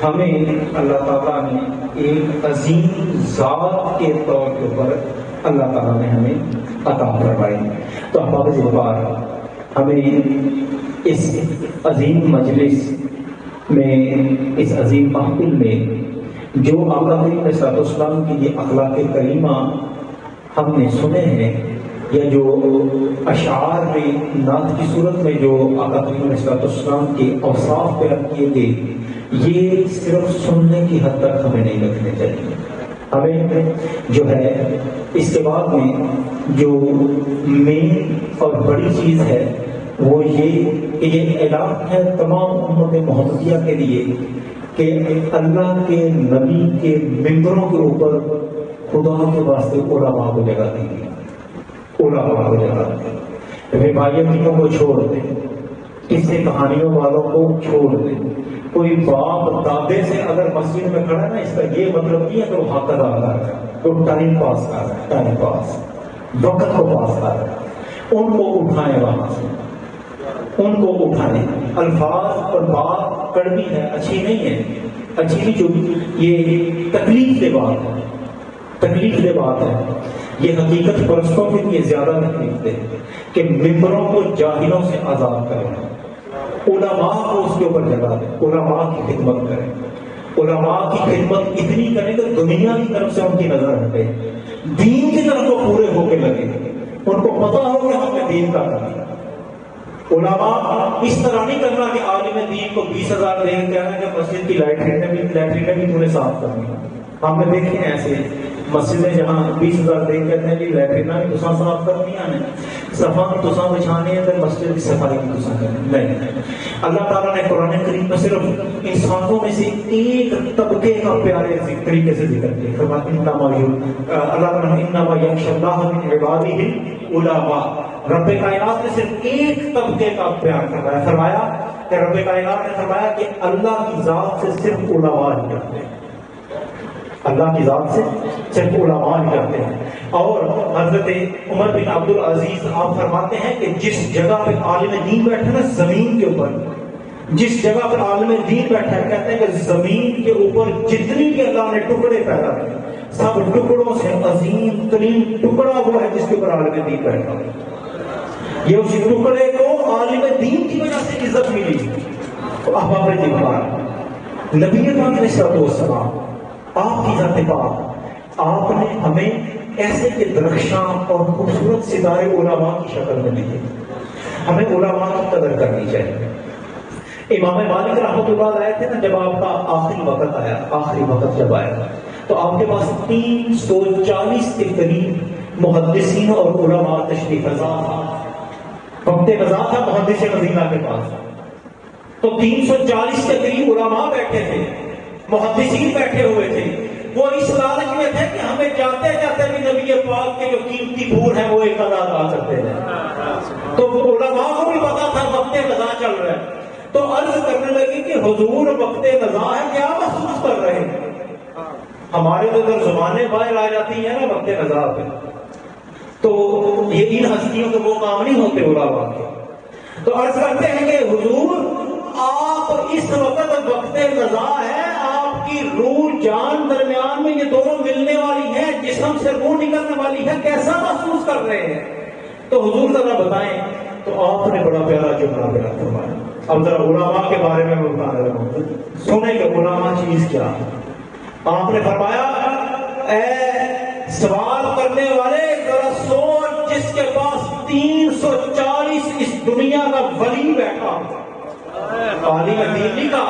ہمیں اللہ تعالیٰ نے ایک عظیم ذات کے طور کے اوپر اللہ تعالیٰ نے ہمیں عطا فرمائی۔ تو احباب ذوالفقار ہمیں اس عظیم مجلس میں، اس عظیم محفل میں جو آقا کریم علیہ السلام کی یہ اخلاق کریمہ ہم نے سنے ہیں یا جو اشعار میں نعت کی صورت میں جو آقا کریم علیہ السلام کے اوصاف بیان کیے گئے یہ صرف سننے کی حد تک ہمیں نہیں رکھنے چاہیے۔ ہمیں جو ہے اس کے بعد میں جو مین اور بڑی چیز ہے وہ یہ کہ یہ اعلان ہے تمام امت محمدیہ کے لیے کہ اللہ کے نبی کے ممبروں کے اوپر خدا کے واسطے علماء کو جگہ دیجیے، علماء کو جگہ دیں، روایتوں کو چھوڑ دیں، قصے کہانیوں والوں کو چھوڑ دیں۔ کوئی باپ دادے سے اگر مسجد میں کھڑا ہے نا، اس کا یہ مطلب نہیں ہے کہ وہ حق ادا کر رہا ہے، وہ ٹائم پاس کر رہا ہے، ٹائم پاس وقت کو پاس کر رہا ہے۔ ان کو اٹھائیں وہاں سے، ان کو اٹھائیں۔ الفاظ اور بات کڑوی ہے، اچھی نہیں ہے، اچھی نہیں، جو یہ تکلیف دہ بات ہے، تکلیف دہ بات ہے۔ یہ حقیقت پرستوں کے لیے زیادہ تکلیف دہ کہ ممبروں کو جاہلوں سے آزاد کریں، علماء کو اس کے اوپر جگہ دیں، علماء کی خدمت کریں، علماء کی خدمت اتنی کریں کہ دنیا کی طرف سے ان کی نظر ہٹے، دین کی طرف وہ پورے ہو کے لگے، ان کو پتا ہو کہ ہم نے دین کا کرنا۔ علماء اس طرح نہیں کرنا کہ عالم دین کو 20,000 دے کے کہنا کہ مسجد کی لیٹرین بھی تم نے صاف کرنی ہے۔ ہم نے دیکھے ہیں ایسے مسجدیں جہاں 20,000 دے کہتے ہیں کہ لیٹرین بھی تساں صاف کرنی ہے، صفا بھی تساں بچھانی ہے، تو مسجد کی صفائی بھی تساں کرنی نہیں۔ اللہ تعالیٰ نے قرآن کریم میں صرف انسانوں میں سے ایک طبقے کا پیارے طریقے سے ذکر کیا، اللہ تعالیٰ نے انما یخشی اللہ من عبادہ العلماء، رب کائنات نے صرف ایک طبقے کا بیان کروایا، فرمایا کہ رب کائنات نے فرمایا کہ اللہ کی ذات سے صرف علماء ہی کرتے ہیں، اللہ کی ذات سے صرف علماء ہی کرتے ہیں۔ اور حضرت عمر بن عبد العزیز آپ فرماتے ہیں کہ جس جگہ پہ عالم دین بیٹھا نا زمین کے اوپر، جس جگہ پر عالم دین بیٹھا ہے، کہتے ہیں کہ زمین کے اوپر جتنی بھی اللہ نے ٹکڑے پیدا کیے سب ٹکڑوں سے عظیم ترین ٹکڑا وہ ہے جس کے اوپر عالم دین بیٹھا ہے۔ یہ اس ٹکڑے کو عالم دین کی وجہ سے عزت ملی۔ احباب ذوالفقار، نبی پاک علیہ السلام آپ کی ذات پاک، آپ نے ہمیں ایسے کے درخشاں اور خوبصورت ستارے علماء کی شکل میں دیے، ہمیں علماء کی قدر کرنی چاہیے۔ امام مالک رحمۃ اللہ آئے تھے نا، جب آپ کا آخری وقت آیا، آخری وقت جب آیا تو آپ کے پاس 340 کے قریب محدثین اور علماء تشریف فرما تھا، وقت قضا تھا محدث مدینہ کے پاس، تو 340 کے قریب علماء بیٹھے تھے، محدثین بیٹھے ہوئے تھے، وہ اس لالچ میں تھے کہ ہمیں جاتے جاتے بھی نبی پاک کے جو قیمتی پھول ہیں وہ ایک ادا کرتے ہیں. تو علماء کو بھی پتا تھا وقت قضا چل رہا ہے، تو عرض کرنے لگی کہ حضور وقت قضا ہے، کیا محسوس کر رہے ہیں؟ ہمارے تو ادھر زبانیں باہر آ جاتی ہیں نا وقت قضا پہ، تو یہ ان ہستیوں کے وہ کام نہیں ہوتے علماء کے. تو عرض کرتے ہیں کہ حضور آپ اس وقت قضا ہے، آپ کی روح جان درمیان میں یہ دونوں ملنے والی ہے، جسم سے روح نکلنے والی ہے، کیسا محسوس کر رہے ہیں؟ تو حضور ذرا بتائیں. تو آپ نے بڑا پیارا جملہ بیان فرمایا. اب ذرا علماء کے بارے میں بتا رہا ہوں، سنیں کہ علماء چیز کیا ہے. آپ نے فرمایا اے سوال کرنے والے ذرا سوچ، جس کے پاس 340 اس دنیا کا ولی بیٹھا، عالم دینی کا،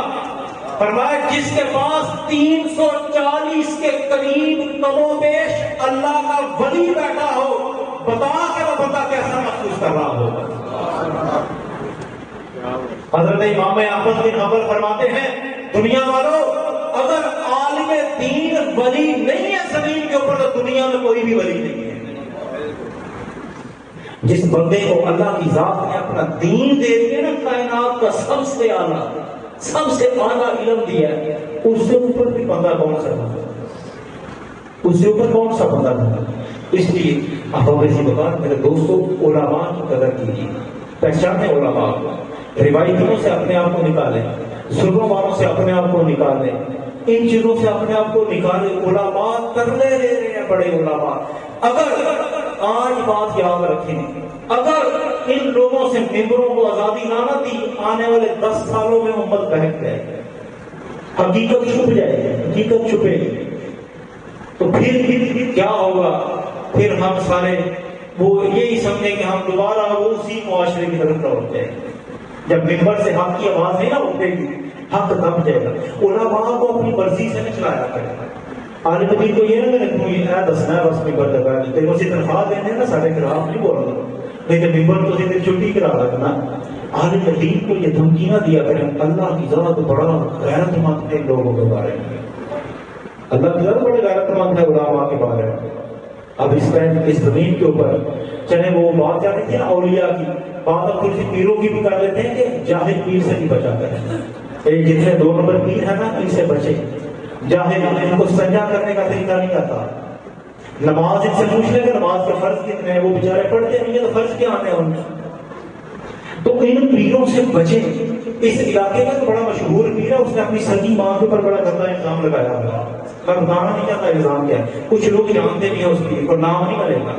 فرمایا جس کے پاس 340 کے قریب کم و بیش اللہ کا ولی بیٹھا ہو، بتا کہ وہ بندہ کیسا محسوس کر رہا ہو. حضرت امام احمد بن حنبل فرماتے ہیں دنیا والوں، اگر عالم دین ولی نہیں ہے زمین کے اوپر تو دنیا میں کوئی بھی ولی نہیں ہے. جس بندے کو اللہ کی ذات نے اپنا دین دے دیا نا، کائنات کا سب سے اعلیٰ علم دیا ہے، اس سے اوپر بھی بندہ کون سا بندہ، اس سے اوپر کون سا بندہ بندہ. اس لیے آپ ایسی بات میرے دوستوں، علماء کی قدر کیجیے، پہچانے علماء کو، روایتوں سے اپنے آپ کو نکالیں، ظلموں والوں سے اپنے آپ کو نکالیں، ان چیزوں سے اپنے آپ کو نکالیں. علماء ترلے لے رہے ہیں بڑے علماء. اگر آج بات یاد رکھیں، اگر ان لوگوں سے ممبروں کو آزادی نہ دی، آنے والے 10 سالوں میں امت بہک جائے، حقیقت چھپ جائے، حقیقت چھپے، تو پھر کیا ہوگا؟ پھر ہم سارے وہ یہی سمجھیں کہ ہم دوبارہ وہ اسی معاشرے کی طرف لوٹ جائیں. جب ممبر سے حق کی آواز نہیں نہ اٹھے گی، حق دب جائے گا. علماء کو اپنی مرضی سے نہیں چلایا کرے. عالم دین کو یہ نہ میں نے یہ دسنا ہے بس ممبر لگا دیتے اسی تنخواہ دینے نا، سارے خلاف نہیں بول رہا، لیکن ممبر تو دن چھٹی کرا رکھنا. عالم دین کو یہ دھمکی نہ دیا کریں. اللہ کی ذات بڑا غیرت مند ہے لوگوں کے بارے میں، اللہ کی ذات بڑے غیرت مند ہے علماء کے بارے میں. اب اس ٹائم اس زمین کے اوپر چلے وہ بات جا رہی تھی نا اولیاء کی، بات اب تھوڑی سی پیروں کی بھی کر لیتے ہیں کہ جاہل پیر سے نہیں بچا کریں. جتنے 2 نمبر پیر ہیں نا ان سے بچے. جاہل ان کو سجا کرنے کا طریقہ نہیں آتا. نماز ان سے پوچھ لیں کہ نماز کے فرض کتنے ہیں، وہ بیچارے پڑھتے نہیں ہیں تو فرض کیا آنے ان میں. تو ان پیروں سے بچے. اس علاقے میں تو بڑا مشہور پیر ہے، اس نے اپنی سگی ماں کے اوپر بڑا گندا الزام لگایا ہے. میں بتانا نہیں چاہتا الزام کیا ہے، کچھ لوگ جانتے نہیں ہیں اس پیر کو، نام نہیں کرے گا.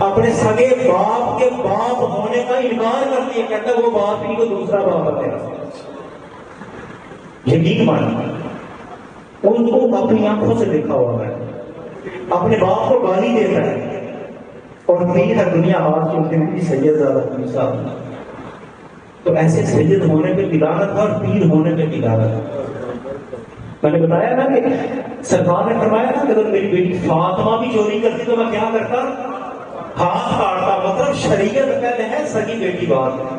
اپنے سگے باپ کے باپ ہونے کا انکار کرتی ہے، کہتا ہے وہ باپ ہی کو دوسرا باپ ہے. یقین مانا ان کو اپنی آنکھوں سے دیکھا ہوا ہے، اپنے باپ کو گالی دیتا ہے. اور پیر ہے دنیا ہاتھ کی سید زیادہ صاحب. تو ایسے سید ہونے پہ لعنت اور پیر ہونے پہ لعنت. میں نے بتایا نا کہ سرکار نے فرمایا نا کہ اگر میری بیٹی فاطمہ بھی چوری کرتی تو میں کیا کرتا؟ ہاتھ کاٹتا. مطلب شریعت پہلے ہے، سگی بیٹی بات ہے.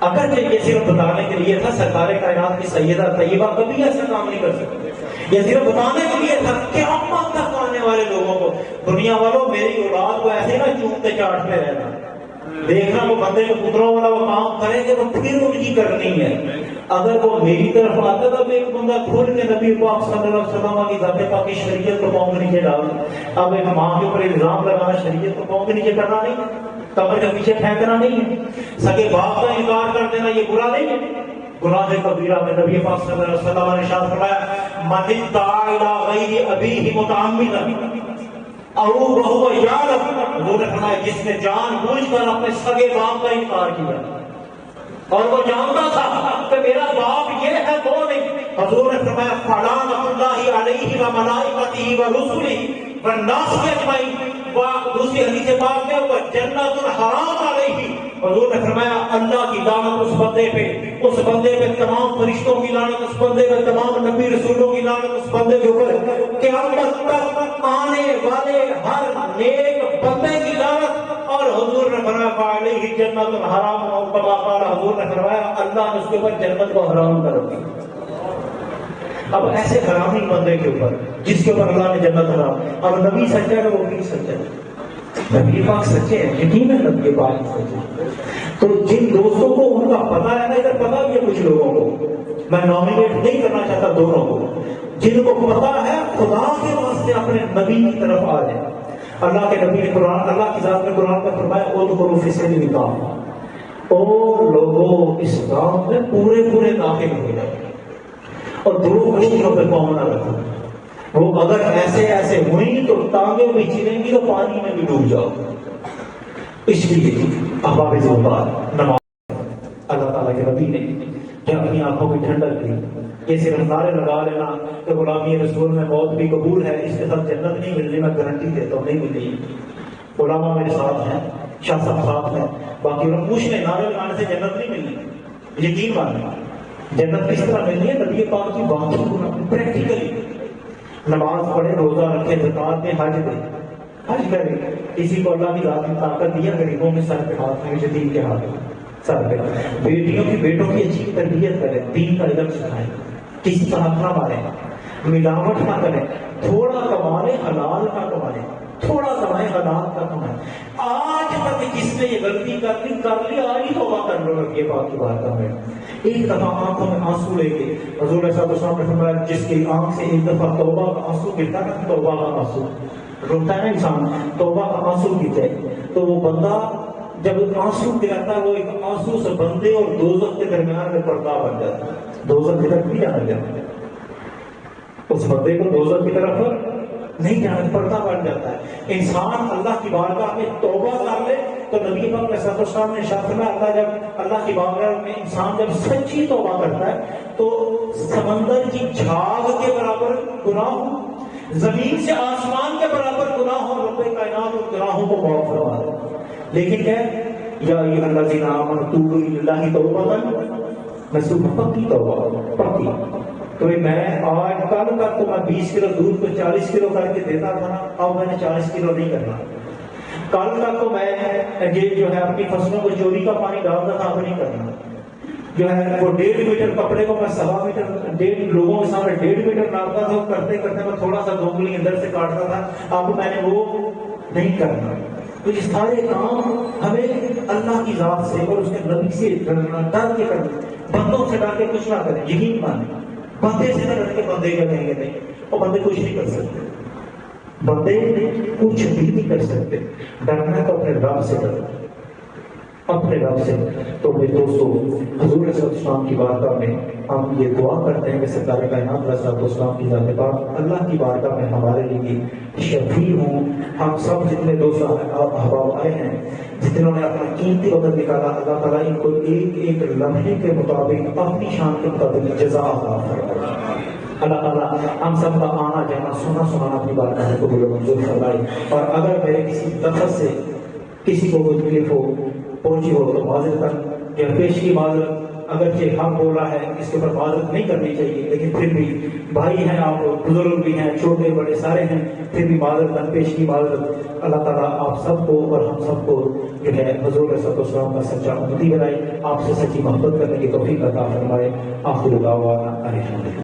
اگر یہ صرف بتانے کے لیے تھا، سرکار کائنات کی سیدہ طیبہ کبھی ایسا کام نہیں کر سکتی. یہ صرف بتانے کے لیے تھا قیامت تک آنے والے لوگوں کو، دنیا والوں میری اولاد کو ایسے نہ چومتے چاٹتے رہنا. دیکھنا وہ بندے کو پتروں والا وہ کام کریں گے تو پھر ان کی کرنی ہے. اگر وہ میری طرف آتا تھا، ایک بندہ کھول کے نبی پاک صلی اللہ علیہ وسلم کی ذات پاک کی شریعت کو پاؤں کے نیچے ڈال. اب ایک ماں کے اوپر الزام لگانا شریعت کو پاؤں کے نیچے کرنا نہیں، قبر کے پیچھے پھینکنا نہیں ہے، سگے باپ کا انکار کر دینا یہ برا نہیں ہے. گناہ کبیرہ میں نبی پاک صلی اللہ علیہ وسلم نے ارشاد فرمایا من ادعى الى غیر ابیہ متعمدا او وهو یعلم، وہ نے فرمایا جس نے جان بوجھ کر اپنے سگے باپ کا انکار کیا اور وہ جانتا تھا کہ میرا باپ یہ ہے وہ نہیں. حضور نے فرمایا فلعنۃ اللہ علیہ و ملائکتہ و رسلہ والناس اجمعین. دوسری حدیث پاک میں وہ جنت الحرام علیہ، حضور نے فرمایا اللہ کی لعنت اس بندے پہ، اس بندے پہ تمام فرشتوں کی لعنت، اس بندے پہ تمام نبی رسولوں کی لعنت اس بندے کے اوپر، قیامت تک آنے والے ہر نیک بندے کی لعنت. اور حضور نے فرمایا فعلیہ جنت الحرام، اور کما قال حضور نے فرمایا اللہ نے اس کے اوپر جنت کو حرام کر دیا. اب ایسے حرامی بندے کے اوپر جس کے اوپر اللہ نے جنت حرام، اب نبی سچا ہے وہ بھی سچا ہے، نبی پاک سچے ہیں، یقین ہے نبی پاک سچے۔ تو جن دوستوں کو ان کا پتا ہے نا، ادھر پتا بھی ہے کچھ لوگوں کو، میں نامینیٹ نہیں کرنا چاہتا دونوں کو، جن کو پتا ہے خدا کے واسطے اپنے نبی کی طرف آ جائے۔ اللہ کے نبی نے قرآن، اللہ کی ذات نے قرآن میں فرمایا ادخلوا فی السلم کافہ، اور لوگوں اس کام میں پورے پورے داخل ہو جائے، اور دو کشتیوں پہ پاؤں نہ رکھو، وہ اگر ایسے ایسے ہوئی تو ٹانگیں بھی چلیں گی تو پانی میں بھی ڈوب جاؤ۔ اس لیے احباب ذوبار نماز اللہ تعالیٰ کے نبی نے جو اپنی آنکھوں کی ٹھنڈک دی، یہ صرف نعرے لگا لینا کہ غلامی رسول میں موت بھی قبول ہے، اس کے ساتھ جنت نہیں ملنی، میں گارنٹی دیتا ہوں نہیں ملنی۔ علماء میرے ساتھ ہیں، شاہ صاحب ساتھ ہیں، باقی لوگ پوچھ لیں نعرے لگانے سے جنت نہیں ملنی، یقین ماننا جنت کس طرح ملنی ہے؟ نبی پاک کی باتوں کو پریکٹیکلی نماز پڑھے، روزہ رکھے، زکات دے، حج دے، حج کرے، کسی کو اللہ کی ذات میں طاقت دیا، غریبوں میں سر پہ ہاتھ میں، یتیم کے ہاتھ میں سر پہ، بیٹیوں کی بیٹوں کی اچھی تربیت کرے، دین کا علم سکھائے، کسی کا ہاتھ نہ مارے، ملاوٹ نہ کرے، تھوڑا کمائے حلال کا کمائے، تھوڑا کمائے حلال کا کمائے۔ آج تک جس نے یہ غلطی کر لی آج ہی توبہ کر لو، یہ بات کی بات ہے۔ ایک دفعہ آنکھوں میں آنسو لے کے حضور صلی اللہ علیہ وسلم نے فرمایا جس کی آنکھ سے ایک دفعہ توبہ کا آنسو گرتا ہے، توبہ کا آنسو روتا ہے نا انسان، توبہ کا آنسو گرتا ہے، تو وہ بندہ جب آنسو گراتا ہے وہ ایک آنسو سے بندے اور دوزخ کے درمیان میں پردہ بن جاتا ہے، دوزخ کی طرف نہیں جانا جاتا، اس بندے کو دوزخ کی طرف نہیں جانا، پردہ بن جاتا ہے۔ انسان اللہ کی بارگاہ میں توبہ کر لے تو نبی پاک علیہ الصلوۃ والسلام نے ارشاد فرمایا اللہ جب اللہ کی بارگاہ میں انسان جب سچی توبہ کرتا ہے تو سمندر کی جھاگ کے برابر گناہ ہو، زمین سے آسمان کے برابر گناہ ہو، رب کائنات ان گناہوں کو معاف فرما دے۔ لیکن کیا یا ایھا الذین آمنوا توبوا الی اللہ توبۃ نصوحا، پکی توبہ پکی۔ تو میں آج کل تک تو میں 20 کلو دودھ کو 40 کلو کر کے دیتا تھا نا، اب میں نے 40 کلو نہیں کرنا۔ کل تک تو میں یہ جو ہے اپنی فصلوں کو چوری کا پانی ڈالتا تھا، اب نہیں کرنا۔ جو ہے وہ 1.5 میٹر کپڑے کو میں 1.25 میٹر، 1.5 لوگوں کے سامنے 1.5 میٹر ناپتا تھا، کرتے کرتے میں تھوڑا سا 2 انگلی اندر سے کاٹتا تھا، اب میں نے وہ نہیں کرنا۔ تو یہ سارے کام ہمیں اللہ کی ذات سے اور اس کے نبی سے ڈرنا، ڈر کے کرنا، بندوں سے ڈر کے کچھ نہ کریں، یقین مانیں۔ بندے سے نہ ڈر کے بندے کا کہیں گے نہیں، وہ بندے کچھ نہیں کر سکتے، بندے کچھ بھی نہیں کر سکتے۔ ڈرنا تو اپنے رب سے ڈرنا، اپنے رب سے۔ تو میرے دوستو حضور صلی اللہ علیہ وسلم کی بارگاہ میں ہم یہ دعا کرتے ہیں کہ سرکار کائنات علیہ الصلوۃ والسلام کی ذات پاک اللہ کی بارگاہ میں ہمارے لیے شفیع ہوں۔ ہم سب جتنے دوست احباب آئے ہیں، جتنوں نے اپنا قیمتی وقت نکالا، اللہ تعالیٰ ان کو ایک ایک لمحے کے مطابق اپنی شان کے مطابق جزا عطا فرمائے۔ اللہ تعالیٰ ہم سب کا آنا جانا سنا سنانا اپنی بارگاہ میں قبول و منظور فرمائے۔ اور اگر میرے کسی طرف سے کسی کو کوئی تکلیف ہو پہنچی ہو تو معذرت یا پیش کی معذرت، اگرچہ حق بولا ہے اس کے اوپر معذرت نہیں کرنی چاہیے، لیکن پھر بھی بھائی ہیں آپ، بزرگ بھی ہیں، چھوٹے بڑے سارے ہیں، پھر بھی معذرت پیش کی معذرت۔ اللہ تعالیٰ آپ سب کو اور ہم سب کو جو ہے حضور صلی اللہ علیہ وسلم کا سچا امتی بنائے، آپ سے سچی محبت کرنے کی توفیق عطا فرمائے۔ آخر دعوانا الحمدللہ۔